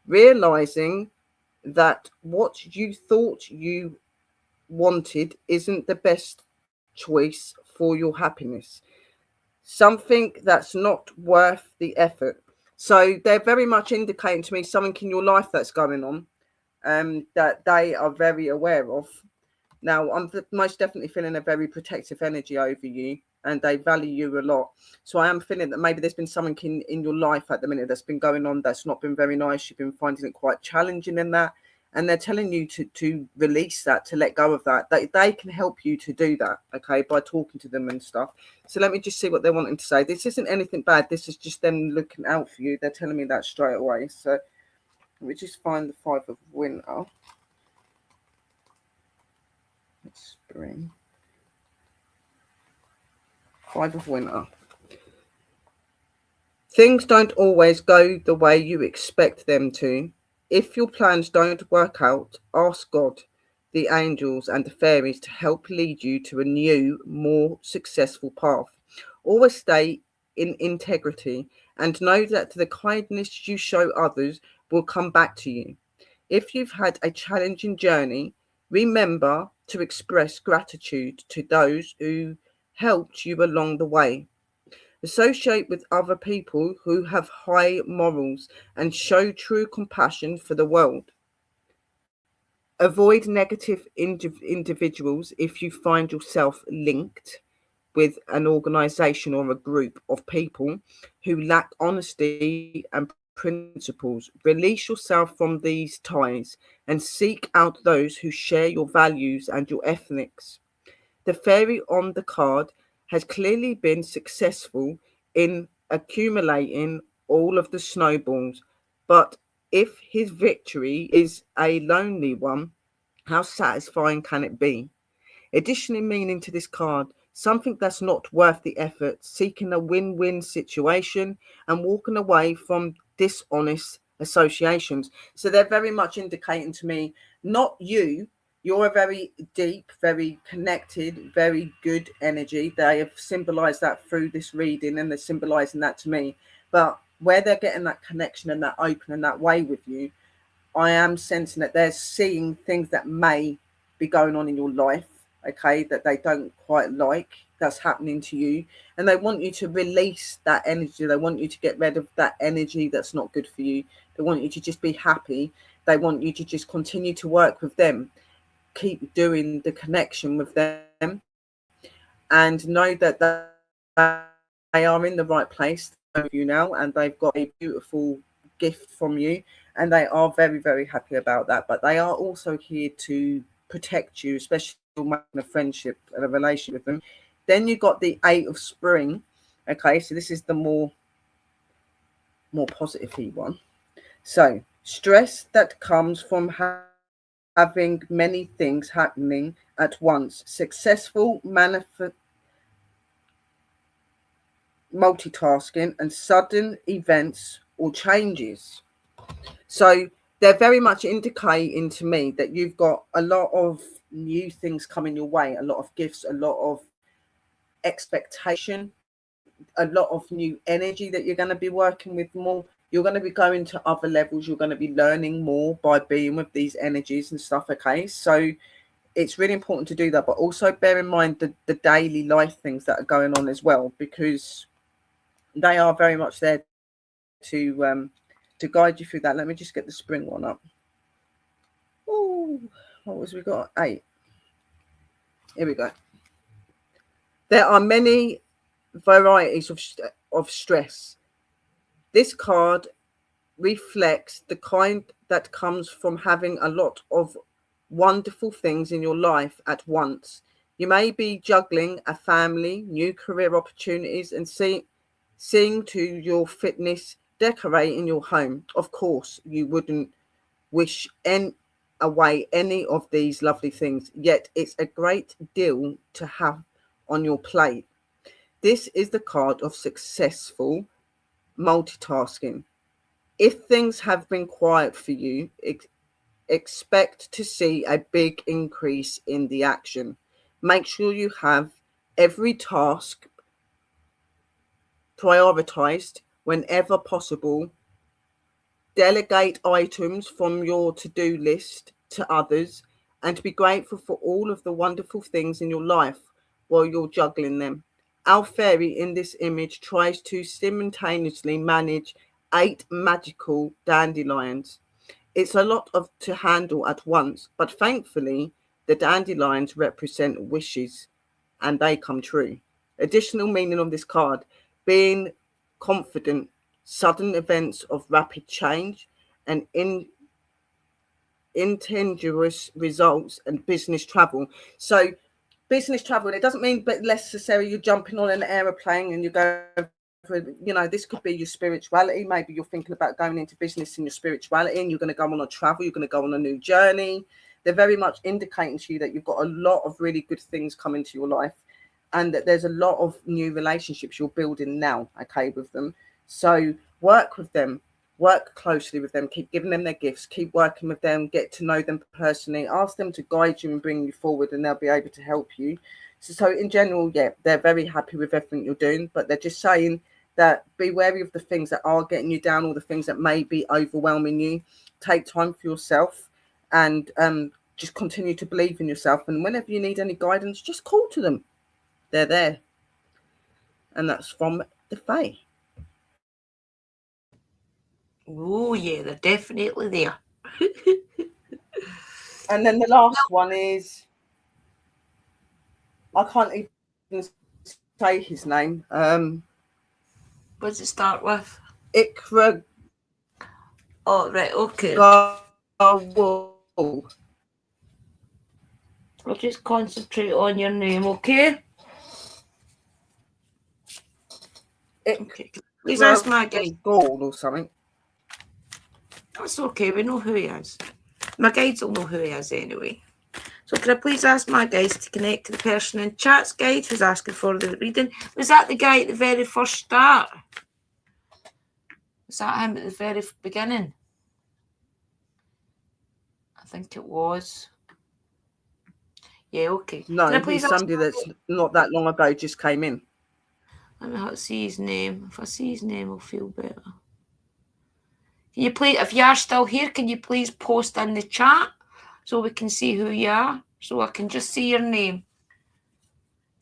realizing that what you thought you wanted isn't the best choice for your happiness. Something that's not worth the effort. So they're very much indicating to me something in your life that's going on that they are very aware of. Now, I'm most definitely feeling a very protective energy over you, and they value you a lot. So I am feeling that maybe there's been something in your life at the minute that's been going on that's not been very nice. You've been finding it quite challenging in that. and they're telling you to release that, to let go of that. They can help you to do that, okay, by talking to them and stuff. So let me just see what they're wanting to say. This isn't anything bad. This is just them looking out for you. They're telling me that straight away. So let me just find the 5 of winter. Spring. 5 of winter. Things don't always go the way you expect them to. If your plans don't work out, ask God, the angels and the fairies to help lead you to a new, more successful path. Always stay in integrity and know that the kindness you show others will come back to you. If you've had a challenging journey, remember to express gratitude to those who helped you along the way. Associate with other people who have high morals and show true compassion for the world. Avoid negative individuals if you find yourself linked with an organization or a group of people who lack honesty and principles. Release yourself from these ties and seek out those who share your values and your ethics. The fairy on the card has clearly been successful in accumulating all of the snowballs, but if his victory is a lonely one, how satisfying can it be? Additionally, meaning to this card, something that's not worth the effort, seeking a win-win situation and walking away from dishonest associations. So they're very much indicating to me, not you. You're a very deep, very connected, very good energy. They have symbolized that through this reading, and they're symbolizing that to me. But where they're getting that connection and that open and that way with you, I am sensing that they're seeing things that may be going on in your life, okay, that they don't quite like, that's happening to you. And they want you to release that energy. They want you to get rid of that energy that's not good for you. They want you to just be happy. They want you to just continue to work with them. Keep doing the connection with them and know that they are in the right place with you now, and they've got a beautiful gift from you, and they are very, very happy about that. But they are also here to protect you, especially making a friendship and a relationship with them. Then you got the 8 of spring. Okay, so this is the more positive one. So stress that comes from having many things happening at once, successful multitasking and sudden events or changes. So they're very much indicating to me that you've got a lot of new things coming your way, a lot of gifts, a lot of expectation, a lot of new energy that you're going to be working with more. You're going to be going to other levels. You're going to be learning more by being with these energies and stuff. Okay, so it's really important to do that, but also bear in mind the daily life things that are going on as well, because they are very much there to guide you through that. Let me just get the spring one up. Oh, what was we got? 8. Here we go. There are many varieties of stress. This card reflects the kind that comes from having a lot of wonderful things in your life at once. You may be juggling a family, new career opportunities, and seeing to your fitness, decorating your home. Of course, you wouldn't wish away any of these lovely things, yet it's a great deal to have on your plate. This is the card of successful multitasking. If things have been quiet for you, expect to see a big increase in the action. Make sure you have every task prioritized whenever possible. Delegate items from your to-do list to others, and be grateful for all of the wonderful things in your life while you're juggling them. Our fairy in this image tries to simultaneously manage 8 magical dandelions. It's a lot to handle at once, but thankfully the dandelions represent wishes and they come true. Additional meaning of this card: being confident, sudden events of rapid change, and intangible results and business travel. So business travel, it doesn't mean but necessarily you're jumping on an aeroplane and you go for, you know, this could be your spirituality. Maybe you're thinking about going into business in your spirituality and you're going to go on a travel, you're going to go on a new journey. They're very much indicating to you that you've got a lot of really good things coming to your life and that there's a lot of new relationships you're building now, okay, with them. So work with them, work closely with them, keep giving them their gifts, keep working with them, get to know them personally, ask them to guide you and bring you forward, and they'll be able to help you. So in general, yeah, they're very happy with everything you're doing, but they're just saying that be wary of the things that are getting you down or the things that may be overwhelming you. Take time for yourself and just continue to believe in yourself. And whenever you need any guidance, just call to them. They're there. And that's from the Fae. Oh, yeah, they're definitely there. And then the last one is, I can't even say his name. What does it start with? Ikra. Oh, right, okay. I'll just concentrate on your name, okay? Okay. Please ask my guide. Gold or something. That's okay, we know who he is. My guides will know who he is anyway. So can I please ask my guides to connect to the person in chat's guide who's asking for the reading? Was that the guy at the very first start? Was that him at the very beginning? I think it was. Yeah, okay. No, he's somebody that's not that long ago just came in. Let me see his name. If I see his name, I'll feel better. Can you please, if you are still here, can you please post in the chat so we can see who you are, so I can just see your name?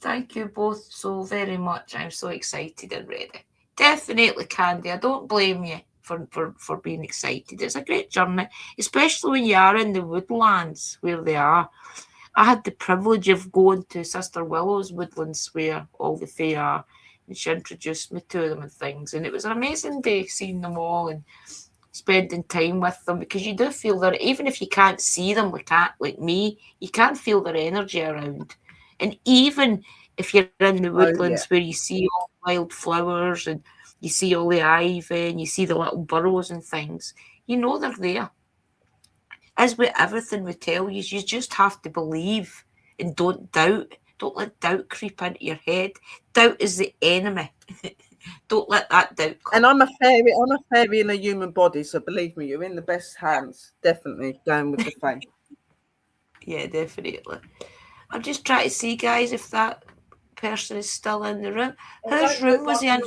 Thank you both so very much. I'm so excited and ready. Definitely, Candy. I don't blame you for being excited. It's a great journey, especially when you are in the woodlands where they are. I had the privilege of going to Sister Willow's woodlands where all the Fae are, and she introduced me to them and things. And it was an amazing day seeing them all and spending time with them, because you do feel that even if you can't see them like me, you can feel their energy around. And even if you're in the woodlands where you see all the wild flowers and you see all the ivy and you see the little burrows and things, you know they're there. As with everything we tell you, you just have to believe and don't doubt. Don't let doubt creep into your head. Doubt is the enemy. Don't let that doubt come. And I'm a fairy in a human body, so believe me, you're in the best hands. Definitely going with the Fae. Yeah, definitely. I'm just trying to see, guys, if that person is still in the room. Whose room was he in?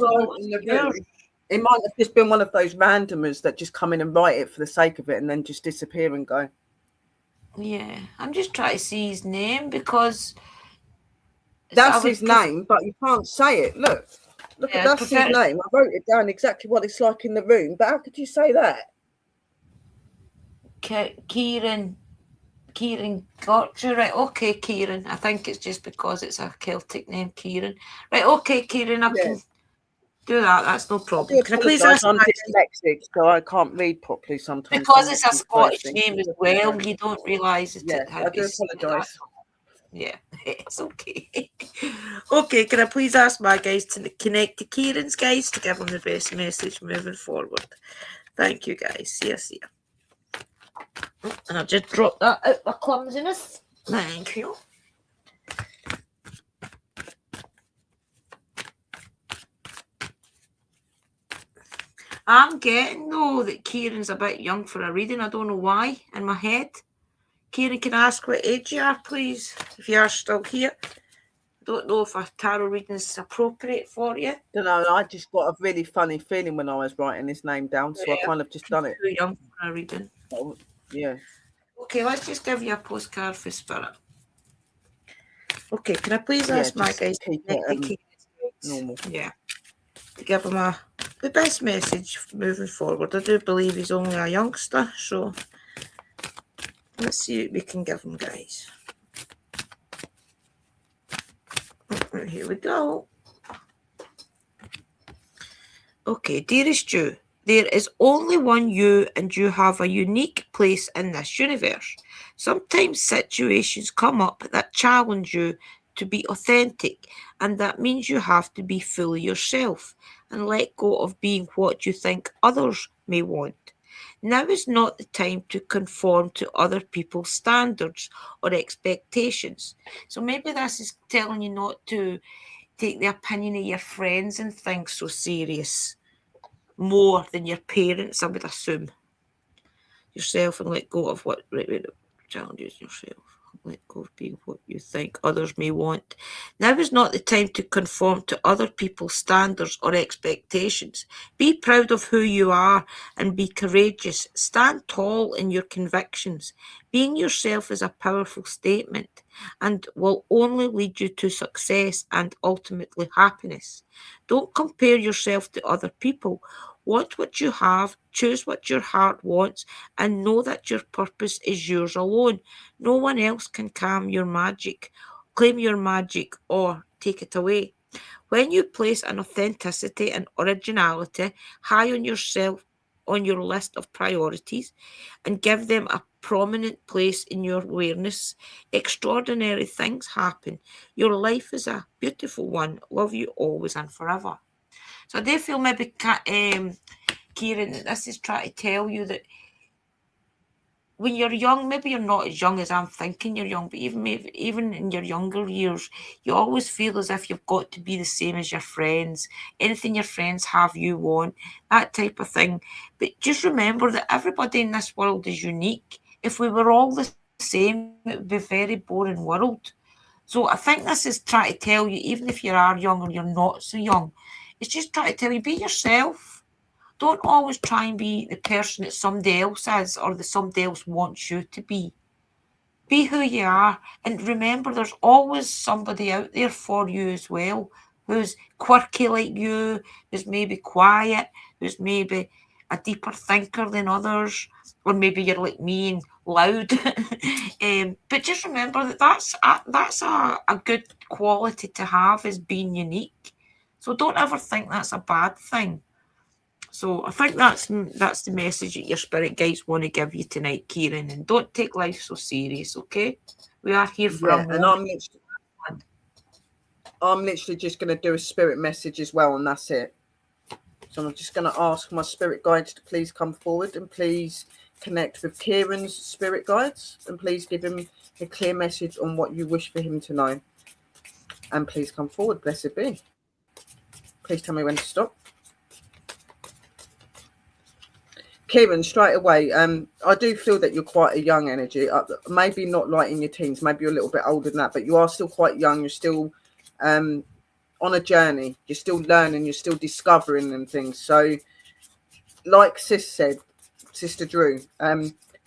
It might have just been one of those randomers that just come in and write it for the sake of it and then just disappear and go. Yeah, I'm just trying to see his name because that's his name, but you can't say it. Look, yeah, that's his name. I wrote it down exactly what it's like in the room, but how could you say that? Kieran got you right. Okay, Kieran. I think it's just because it's a Celtic name, Kieran. Right, okay, Kieran, I can do that. That's no problem. Can I please ask? I'm dyslexic, so I can't read properly sometimes. Because it's a Scottish name as well, you don't realise it. Yeah, I do apologise. Yeah, it's okay. Okay, can I please ask my guys to connect to Kieran's guys to give them the best message moving forward? Thank you, guys. See ya. And I'll just drop that out my clumsiness. Thank you. I'm getting, though, that Kieran's a bit young for a reading. I don't know why in my head. Kieran, can I ask what age you are, please, if you are still here? I don't know if a tarot reading is appropriate for you. Don't know. I just got a really funny feeling when I was writing his name down, so I kind of just done it. Too young for a reading. Yeah. Okay, let's just give you a postcard for Spirit. Okay, can I please ask my guys to keep normal? Yeah. To give him the best message moving forward. I do believe he's only a youngster, so let's see what we can give him, guys. Here we go. Okay, dearest Jew, There is only one you, and you have a unique place in this universe. Sometimes situations come up that challenge you to be authentic, and that means you have to be fully yourself and let go of being what you think others may want. Now is not the time to conform to other people's standards or expectations. So maybe this is telling you not to take the opinion of your friends and things so serious, more than your parents, I would assume. Yourself and let go of what challenges yourself. Let go of being what you think others may want. Now is not the time to conform to other people's standards or expectations. Be proud of who you are and be courageous. Stand tall in your convictions. Being yourself is a powerful statement and will only lead you to success and ultimately happiness. Don't compare yourself to other people. Want what you have, choose what your heart wants, and know that your purpose is yours alone. No one else can claim your magic, or take it away. When you place an authenticity and originality high on yourself on your list of priorities and give them a prominent place in your awareness, extraordinary things happen. Your life is a beautiful one. Love you always and forever. So I do feel maybe, Kieran, that this is trying to tell you that when you're young, maybe you're not as young as I'm thinking you're young, but even in your younger years, you always feel as if you've got to be the same as your friends. Anything your friends have, you want, that type of thing. But just remember that everybody in this world is unique. If we were all the same, it would be a very boring world. So I think this is trying to tell you, even if you are young or you're not so young, it's just trying to tell you, be yourself. Don't always try and be the person that somebody else is or that somebody else wants you to be. Be who you are. And remember, there's always somebody out there for you as well, who's quirky like you, who's maybe quiet, who's maybe a deeper thinker than others, or maybe you're like me and loud. But just remember that that's a good quality to have, is being unique. So don't ever think that's a bad thing. So I think that's the message that your spirit guides want to give you tonight, Kieran. And don't take life so serious, okay? We are here for a and I'm literally just going to do a spirit message as well, and that's it. So I'm just going to ask my spirit guides to please come forward and please connect with Kieran's spirit guides and please give him a clear message on what you wish for him to know. And please come forward, blessed be. Please tell me when to stop. Kieran, straight away, I do feel that you're quite a young energy. Maybe not like in your teens, maybe you're a little bit older than that, but you are still quite young. You're still on a journey. You're still learning. You're still discovering and things. So, like Sis said, Sister Drew,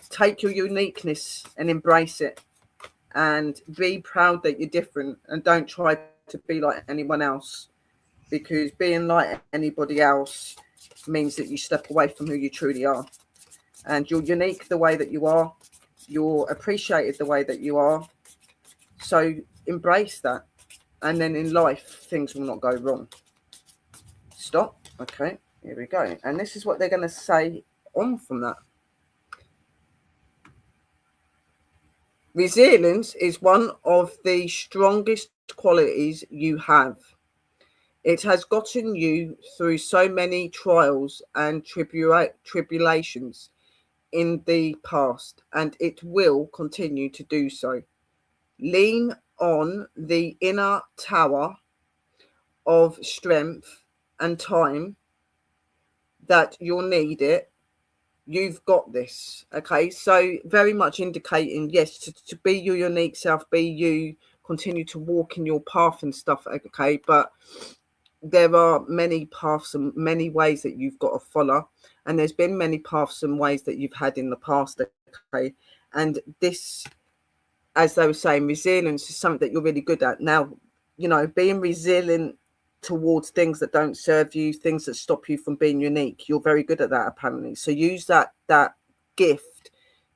take your uniqueness and embrace it, and be proud that you're different, and don't try to be like anyone else, because being like anybody else means that you step away from who you truly are. And you're unique the way that you are. You're appreciated the way that you are. So embrace that. And then in life, things will not go wrong. Stop. Okay, here we go. And this is what they're going to say on from that. Resilience is one of the strongest qualities you have. It has gotten you through so many trials and tribulations in the past, and it will continue to do so. Lean on the inner tower of strength and time that you'll need it. You've got this. Okay, so very much indicating, yes, to be your unique self, be you, continue to walk in your path and stuff. Okay, but there are many paths and many ways that you've got to follow, and there's been many paths and ways that you've had in the past. Okay, and this, as they were saying, resilience is something that you're really good at. Now, you know, being resilient towards things that don't serve you, things that stop you from being unique, you're very good at that, apparently. So use that gift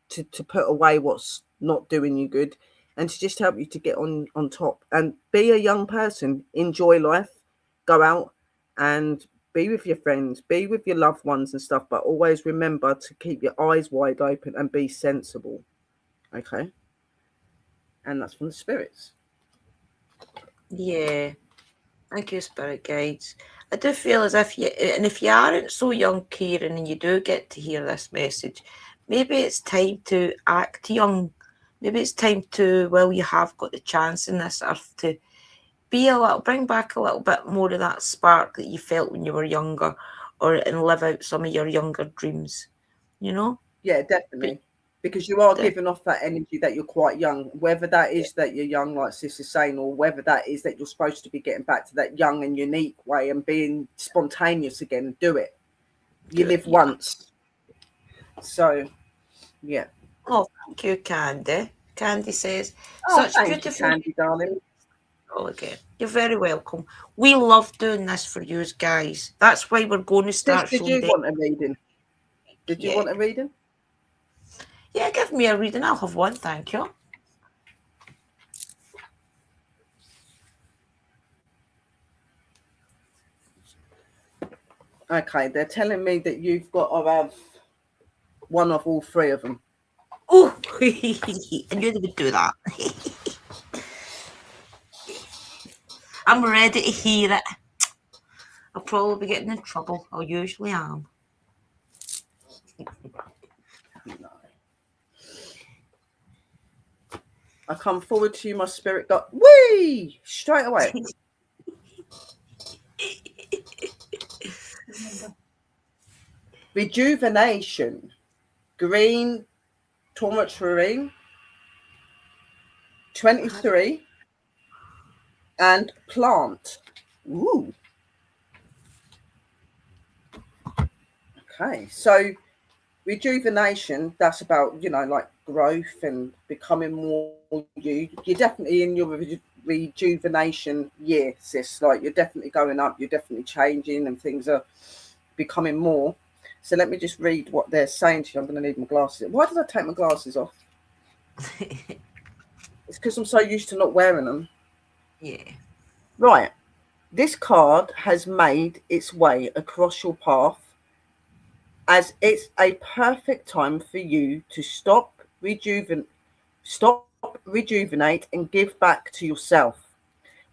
to put away what's not doing you good, and to just help you to get on top and be a young person. Enjoy life. Go out and be with your friends, be with your loved ones and stuff, but always remember to keep your eyes wide open and be sensible. Okay? And that's from the spirits. Yeah. Thank you, spirit guides. I do feel as if if you aren't so young, Kieran, and you do get to hear this message, maybe it's time to act young. Maybe it's time to, well, you have got the chance in this earth to bring back a little bit more of that spark that you felt when you were younger, and live out some of your younger dreams, you know? Yeah, definitely. Because you are giving off that energy that you're quite young, whether that is that you're young, like Sis is saying, or whether that is that you're supposed to be getting back to that young and unique way and being spontaneous again. Do it. You live once. So, yeah. Oh, thank you, Candy. Candy says, Oh, such beautiful, Candy, darling. Oh, again. You're very welcome. We love doing this for you guys. That's why we're going to start. Sis, did you want a reading? Did you want a reading? Yeah, give me a reading. I'll have one, thank you. Okay, they're telling me that you've got to have one of all three of them. Oh, I knew they would do that. I'm ready to hear it. I'll probably be getting in trouble. I usually am. No. I come forward to you, my spirit got whee straight away. Rejuvenation, green tourmaline, 23, and plant. Ooh. Okay, so rejuvenation, that's about, like growth and becoming more you. You're definitely in your rejuvenation year, sis. Like, you're definitely going up, you're definitely changing, and things are becoming more. So let me just read what they're saying to you. I'm going to need my glasses. Why did I take my glasses off? It's because I'm so used to not wearing them. Yeah. Right. This card has made its way across your path, as it's a perfect time for you to stop, rejuvenate, and give back to yourself.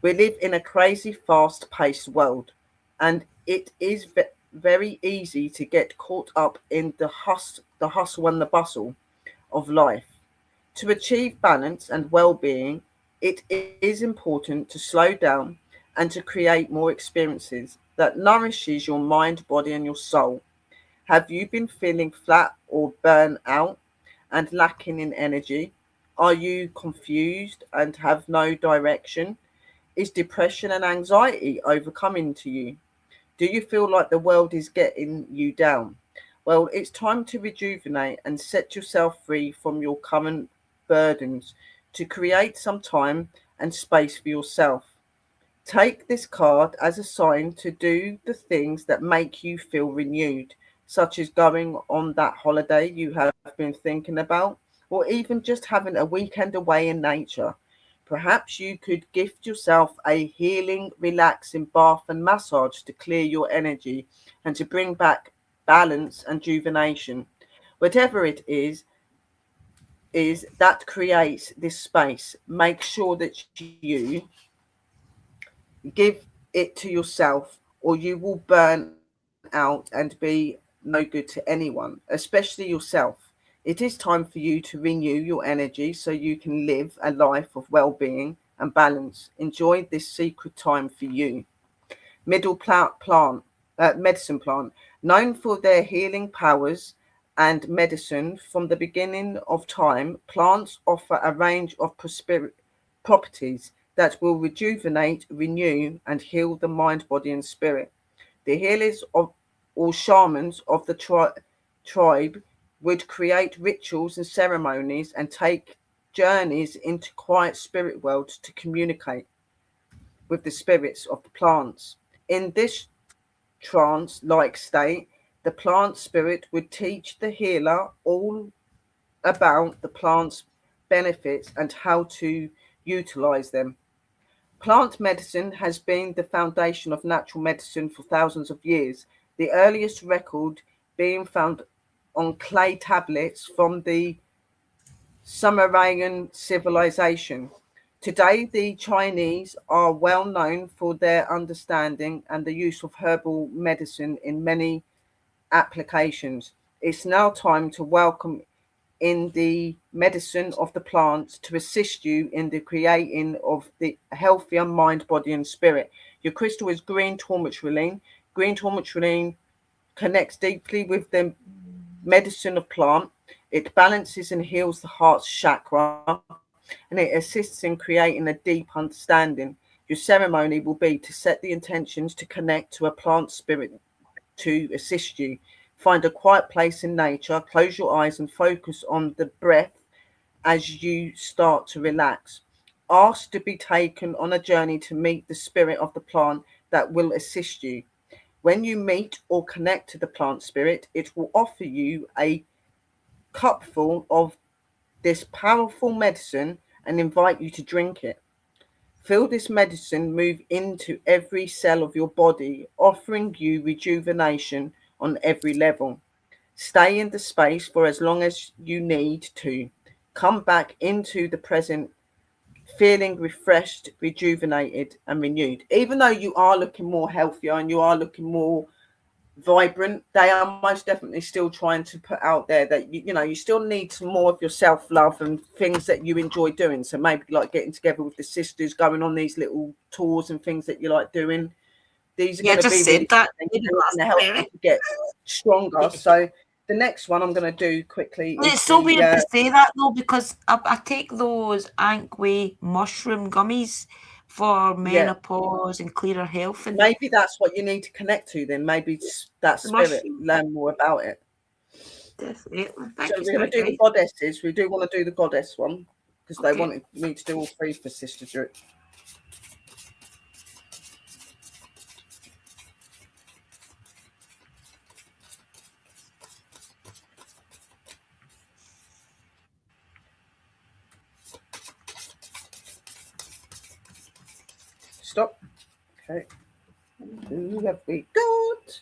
We live in a crazy, fast-paced world, and it is very easy to get caught up in the hustle and the bustle of life. To achieve balance and well-being, it is important to slow down and to create more experiences that nourishes your mind, body, and your soul. Have you been feeling flat or burnt out and lacking in energy? Are you confused and have no direction? Is depression and anxiety overcoming to you? Do you feel like the world is getting you down? Well, it's time to rejuvenate and set yourself free from your current burdens to create some time and space for yourself. Take this card as a sign to do the things that make you feel renewed, such as going on that holiday you have been thinking about, or even just having a weekend away in nature. Perhaps you could gift yourself a healing, relaxing bath and massage to clear your energy and to bring back balance and rejuvenation. Whatever it is that creates this space, make sure that you give it to yourself, or you will burn out and be no good to anyone, especially yourself. It is time for you to renew your energy so you can live a life of well-being and balance. Enjoy this secret time for you. Medicine plant, known for their healing powers and medicine from the beginning of time, plants offer a range of properties that will rejuvenate, renew, and heal the mind, body, and spirit. The healers of or shamans of the tribe would create rituals and ceremonies and take journeys into quiet spirit worlds to communicate with the spirits of the plants. In this trance-like state, the plant spirit would teach the healer all about the plant's benefits and how to utilize them. Plant medicine has been the foundation of natural medicine for thousands of years, the earliest record being found on clay tablets from the Sumerian civilization. Today, the Chinese are well known for their understanding and the use of herbal medicine in many applications. It's now time to welcome in the medicine of the plants to assist you in the creating of the healthier mind, body, and spirit. Your crystal is green tourmaline. Green tourmaline connects deeply with the medicine of plant. It balances and heals the heart's chakra, and it assists in creating a deep understanding. Your ceremony will be to set the intentions to connect to a plant spirit to assist you. Find a quiet place in nature, close your eyes and focus on the breath as you start to relax. Ask to be taken on a journey to meet the spirit of the plant that will assist you. When you meet or connect to the plant spirit, it will offer you a cupful of this powerful medicine and invite you to drink it. Feel this medicine move into every cell of your body, offering you rejuvenation on every level. Stay in the space for as long as you need to. Come back into the present feeling refreshed, rejuvenated and renewed. Even though you are looking more healthier and you are looking more vibrant, they are most definitely still trying to put out there that you still need some more of your self-love and things that you enjoy doing. So maybe like getting together with the sisters, going on these little tours and things that you like doing. These are going to be really that to help you to get stronger. So the next one I'm going to do quickly. It's so weird to say that though, because I take those Ankway mushroom gummies for menopause and clearer health. And maybe that's what you need to connect to then. Maybe that spirit, learn more about it. Definitely. So we're going to do the goddesses. We do want to do the goddess one because they wanted me to do all three for Sister Drew. Stop. Okay. Who have we got?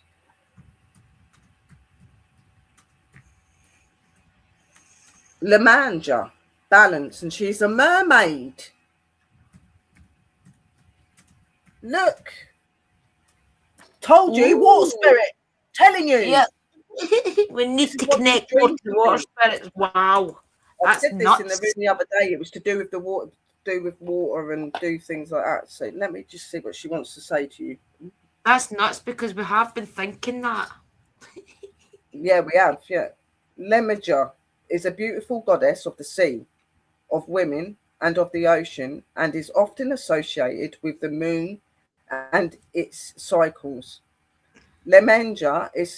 Lemanja, balance, and she's a mermaid. Look. Told you, water spirit. Telling you. Yeah. We need to connect more to water spirits. Wow. I said this in the room the other day. It was to do with the water. Do with water and do things like that. So let me just see what she wants to say to you. That's nuts because we have been thinking that. Yeah, we have. Yeah. Lemija is a beautiful goddess of the sea, of women and of the ocean, and is often associated with the moon and its cycles. Lemanja is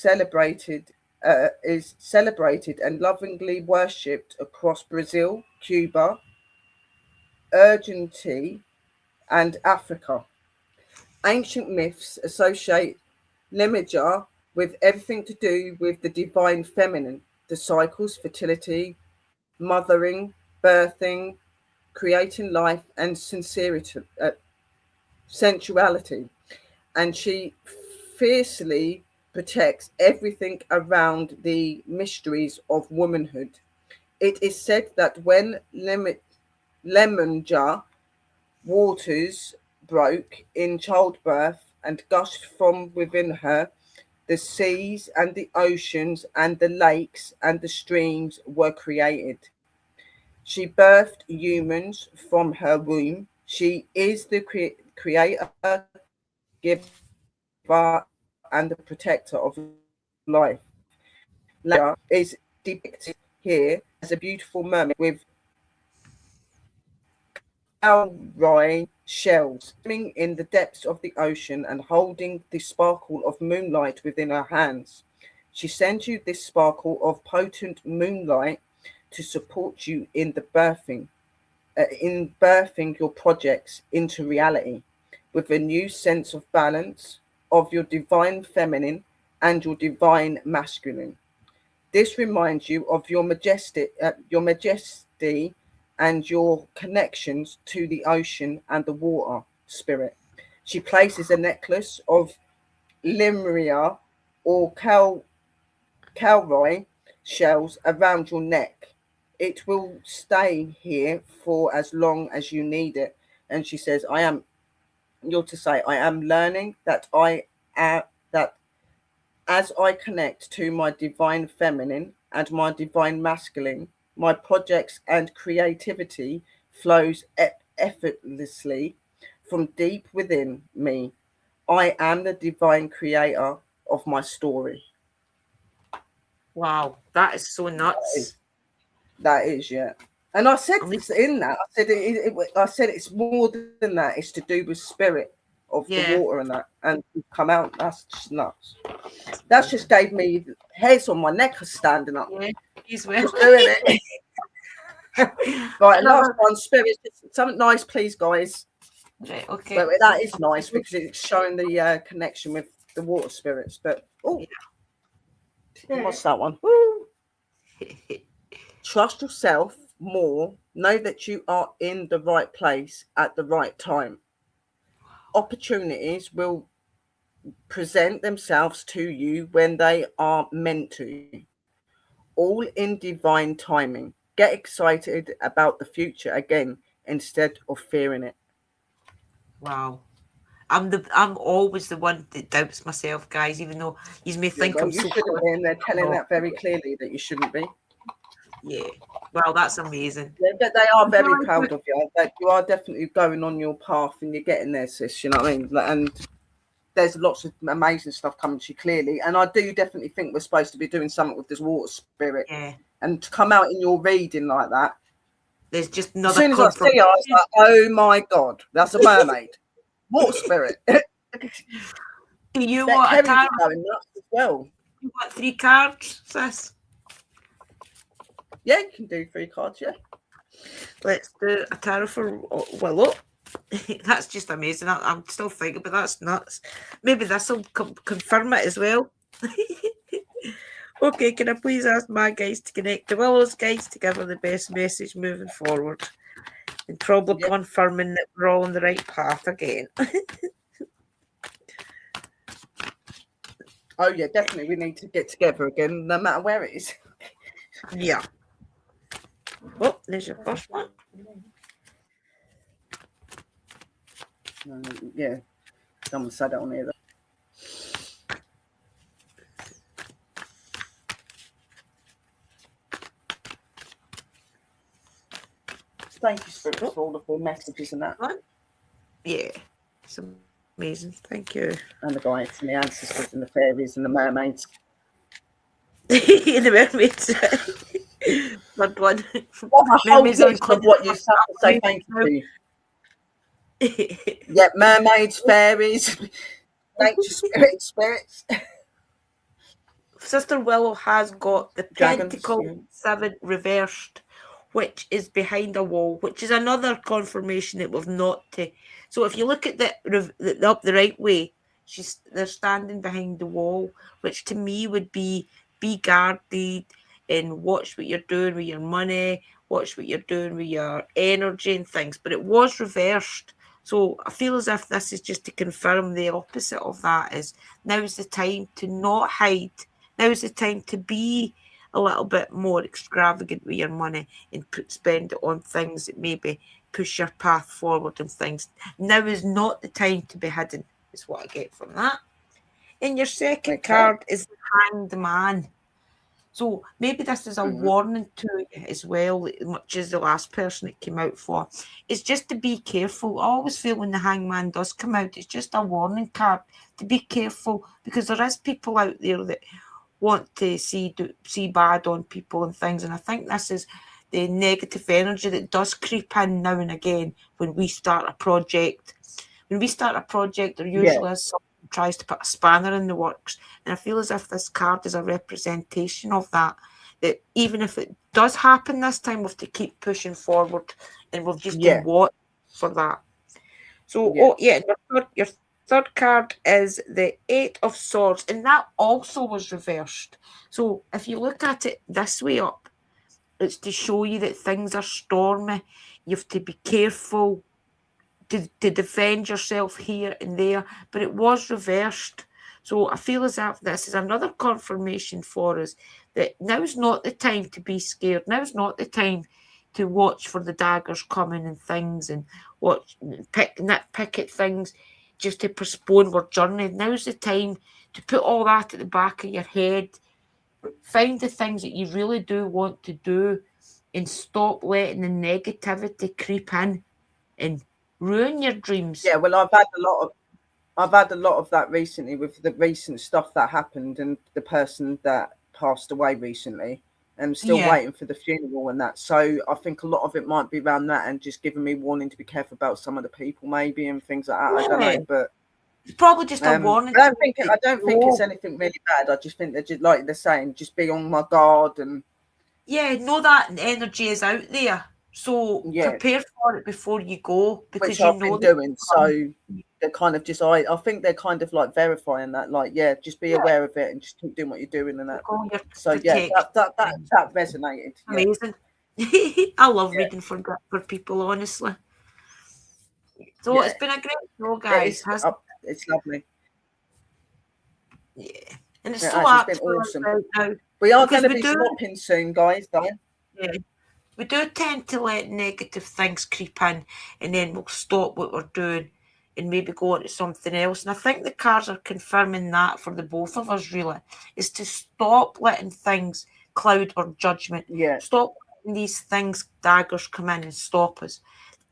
celebrated and lovingly worshipped across Brazil, Cuba, Argentina and Africa. Ancient myths associate Lemija with everything to do with the divine feminine, the cycles, fertility, mothering, birthing, creating life and sensuality. And she fiercely protects everything around the mysteries of womanhood. It is said that when Lemanja waters broke in childbirth and gushed from within her, the seas and the oceans and the lakes and the streams were created. She birthed humans from her womb. She is the creator, giver, and the protector of life. Lemanja is depicted here as a beautiful mermaid with cowrie shells swimming in the depths of the ocean and holding the sparkle of moonlight within her hands. She sends you this sparkle of potent moonlight to support you in the birthing your projects into reality with a new sense of balance of your divine feminine and your divine masculine. This reminds you of your majesty and your connections to the ocean and the water. spirit. She places a necklace of Limria or Calroy shells around your neck. It will stay here for as long as you need it. And she says, you're to say, I am learning that that as I connect to my divine feminine and my divine masculine, my projects and creativity flows effortlessly from deep within me. I am the divine creator of my story. Wow, that is so nuts. That is, yeah. And I said in that, I said it's more than that. It's to do with spirit of the water and that, and come out. That's just nuts. That just gave me hairs on my neck standing up. Yeah, he's well. Just doing it. Right, last one, spirit. Something nice, please, guys. Right, okay. But that is nice because it's showing the connection with the water spirits. But what's that one? Woo. Trust yourself more. Know that you are in the right place at the right time. Opportunities will present themselves to you when they are meant to. All in divine timing. Get excited about the future again instead of fearing it. Wow. I'm always the one that doubts myself, guys, even though you may think I'm so shouldn't be, and they're telling that very clearly that you shouldn't be. Yeah. Well, that's amazing. Yeah, but they are very proud of you. That you are definitely going on your path and you're getting there, sis. You know what I mean? And there's lots of amazing stuff coming to you clearly. And I do definitely think we're supposed to be doing something with this water spirit. Yeah. And to come out in your reading like that. There's just another. As soon as I see her, I was like, oh my God, that's a mermaid. Water spirit. Do you want a card? Going nuts as well. You want 3 cards, sis? Yeah, you can do 3 cards, yeah. Let's do a tarot for Willow. That's just amazing. I'm still thinking, but that's nuts. Maybe this will confirm it as well. Okay, can I please ask my guys to connect to Willow's guys to give her the best message moving forward? And probably confirming that we're all on the right path again. Oh, yeah, definitely. We need to get together again, no matter where it is. Yeah. Oh, there's your first one. Yeah. Someone said it on here. Thank you, Spirit, for all of the messages and that. Yeah. It's amazing. Thank you. And the guides and the ancestors and the fairies and the mermaids. The mermaids. But one. Mermaids of what you have to say thank you to. Yeah, mermaids, fairies, nature spirits. Sister Willow has got the Dragons, Pentacle 7 reversed, which is behind a wall, which is another confirmation that we've not to. So if you look at the up the right way, they're standing behind the wall, which to me would be guarded and watch what you're doing with your money, watch what you're doing with your energy and things. But it was reversed. So I feel as if this is just to confirm the opposite of that, is now's the time to not hide. Now's the time to be a little bit more extravagant with your money and spend it on things that maybe push your path forward and things. Now is not the time to be hidden, is what I get from that. And your second card is the Hanged Man. So maybe this is a warning to you as well, much as the last person it came out for. It's just to be careful. I always feel when the Hangman does come out, it's just a warning card to be careful, because there is people out there that want to see bad on people and things. And I think this is the negative energy that does creep in now and again when we start a project. When we start a project, there usually is someone who tries to put a spanner in the works. And I feel as if this card is a representation of that. That even if it does happen this time, we have to keep pushing forward, and we'll just do what for that. So, your third card is the 8 of Swords, and that also was reversed. So if you look at it this way up, it's to show you that things are stormy. You have to be careful. to defend yourself here and there, but it was reversed. So I feel as if this is another confirmation for us that now's not the time to be scared. Now's not the time to watch for the daggers coming and things and nitpick at things just to postpone our journey. Now's the time to put all that at the back of your head. Find the things that you really do want to do and stop letting the negativity creep in and ruin your dreams. Yeah, well, I've had a lot of that recently with the recent stuff that happened and the person that passed away recently, and still waiting for the funeral and that. So I think a lot of it might be around that and just giving me warning to be careful about some of the people maybe and things like that. I don't know, but it's probably just a warning. I don't think it's anything really bad. I just think that, just like they're saying, just be on my guard and know that energy is out there. So prepare for it before you go, because which I've been doing. So they're kind of just, I think they're kind of like verifying that, like, just be aware of it and just keep doing what you're doing and that. So that resonated. Amazing. I love reading for people, honestly. So it's been a great show, guys. It's lovely. Yeah, and it's been awesome. Now, we are going to be swapping soon, guys. Though. Yeah. We do tend to let negative things creep in, and then we'll stop what we're doing and maybe go on to something else. And I think the cards are confirming that for the both of us, really, is to stop letting things cloud our judgment. Yeah. Stop letting these things, daggers, come in and stop us.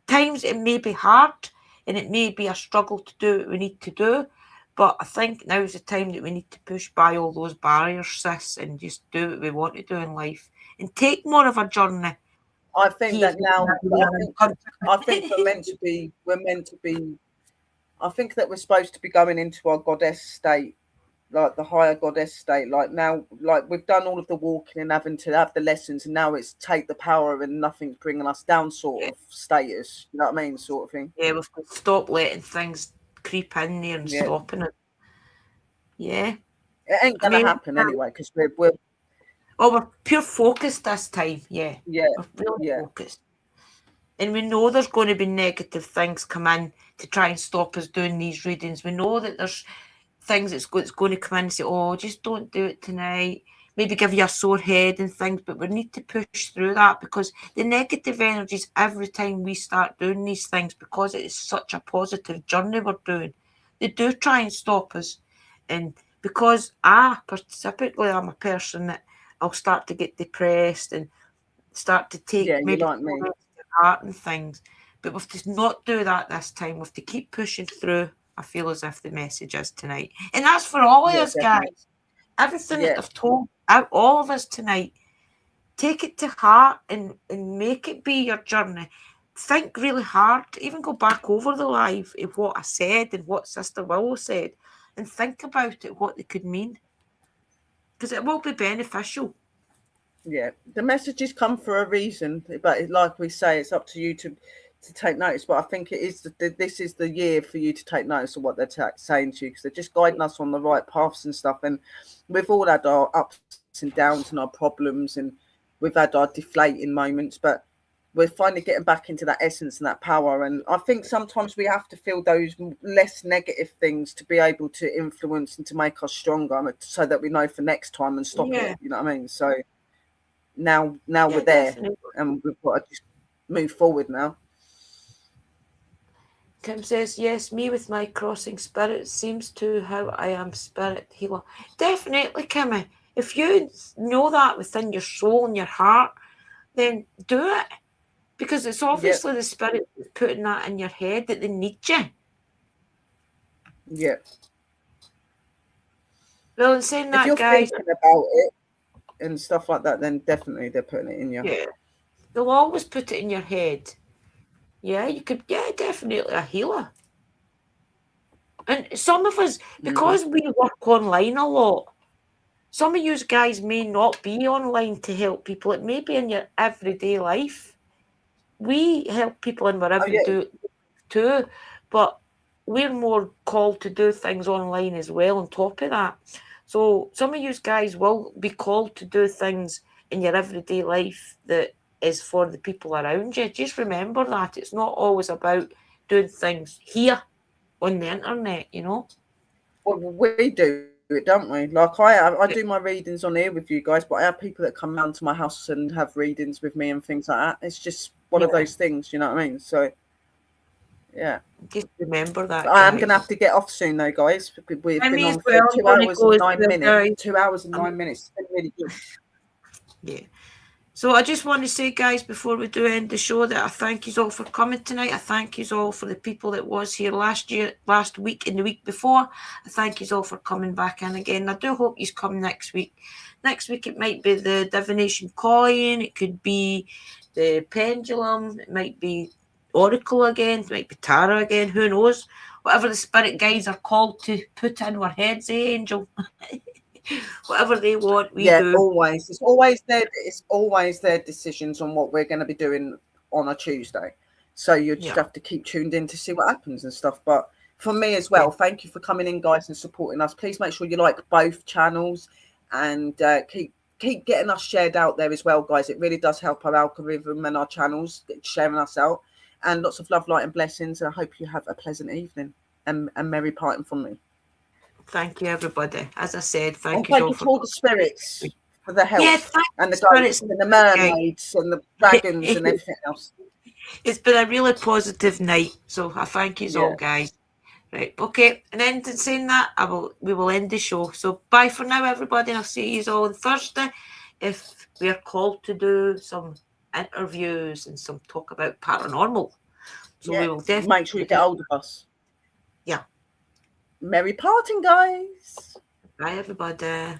Times it may be hard and it may be a struggle to do what we need to do, but I think now's the time that we need to push by all those barriers, sis, and just do what we want to do in life and take more of a journey. I think that now, I think we're meant to be, I think that we're supposed to be going into our goddess state, like the higher goddess state. Like now, like we've done all of the walking and having to have the lessons, and now it's take the power and nothing's bringing us down sort of status. You know what I mean? Sort of thing. Yeah, we've got to stop letting things creep in there and stopping it. Yeah. It ain't going to happen anyway, because we're pure focused this time, Yeah. We're really focused. And we know there's going to be negative things come in to try and stop us doing these readings. We know that there's things that's going to come in and say, oh, just don't do it tonight. Maybe give you a sore head and things, but we need to push through that, because the negative energies every time we start doing these things, because it is such a positive journey we're doing, they do try and stop us. And because typically I'm a person that I'll start to get depressed and start to take maybe like me. heart and things. But we have to not do that this time. We have to keep pushing through. I feel as if the message is tonight. And that's for all of us, guys. Everything that I've told all of us tonight, take it to heart and make it be your journey. Think really hard. Even go back over the live of what I said and what Sister Willow said, and think about it, what they could mean. Because it will be beneficial. Yeah, the messages come for a reason, but like we say, it's up to you to take notice. But I think it is this is the year for you to take notice of what they're saying to you, because they're just guiding us on the right paths and stuff. And we've all had our ups and downs and our problems, and we've had our deflating moments, but we're finally getting back into that essence and that power. And I think sometimes we have to feel those less negative things to be able to influence and to make us stronger, so that we know for next time and stop it. You know what I mean? So now we're there, definitely. And we've got to just move forward now. Kim says, yes, me with my crossing spirit seems to how I am spirit healer. Definitely, Kimmy. If you know that within your soul and your heart, then do it. Because it's obviously the spirit that's putting that in your head, that they need you. Yeah. Well, in saying that, if you're guys, thinking about it and stuff like that, then definitely they're putting it in your head. They'll always put it in your head. Yeah, you could, definitely a healer. And some of us, because we work online a lot, some of you guys may not be online to help people. It may be in your everyday life. We help people in wherever we do too, but we're more called to do things online as well on top of that. So some of you guys will be called to do things in your everyday life that is for the people around you. Just remember that it's not always about doing things here on the internet, you know. Well, we do it, don't we? Like I do my readings on here with you guys, but I have people that come round to my house and have readings with me and things like that. It's just one of those things, you know what I mean? So, yeah. Just remember that. I am going to have to get off soon, though, guys. We've been on for 2 hours and 9 minutes. 2 hours and 9 minutes. It's been really good. Yeah. So I just want to say, guys, before we do end the show, that I thank you all for coming tonight. I thank you all for the people that was here last week, and the week before. I thank you all for coming back in again. I do hope you come next week. Next week it might be the divination coin. It could be the pendulum. It might be oracle again. It might be tarot again. Who knows? Whatever the spirit guides are called to put in our heads, Angel. Whatever they want, we do. Always. It's always their decisions on what we're going to be doing on a Tuesday. So you just have to keep tuned in to see what happens and stuff. But for me as well, thank you for coming in, guys, and supporting us. Please make sure you like both channels and keep getting us shared out there as well, guys. It really does help our algorithm and our channels, sharing us out. And lots of love, light, and blessings. And I hope you have a pleasant evening and merry parting from me. Thank you, everybody. As I said, thank you all to all the spirits for the help, and the spirits and the mermaids and the dragons and everything else. It's been a really positive night, so I thank you all, guys. Right, okay. And then in saying that, we will end the show. So bye for now, everybody, and I'll see you all on Thursday if we are called to do some interviews and some talk about paranormal. So we will definitely make sure you get hold of us. Yeah. Merry parting, guys. Bye, everybody.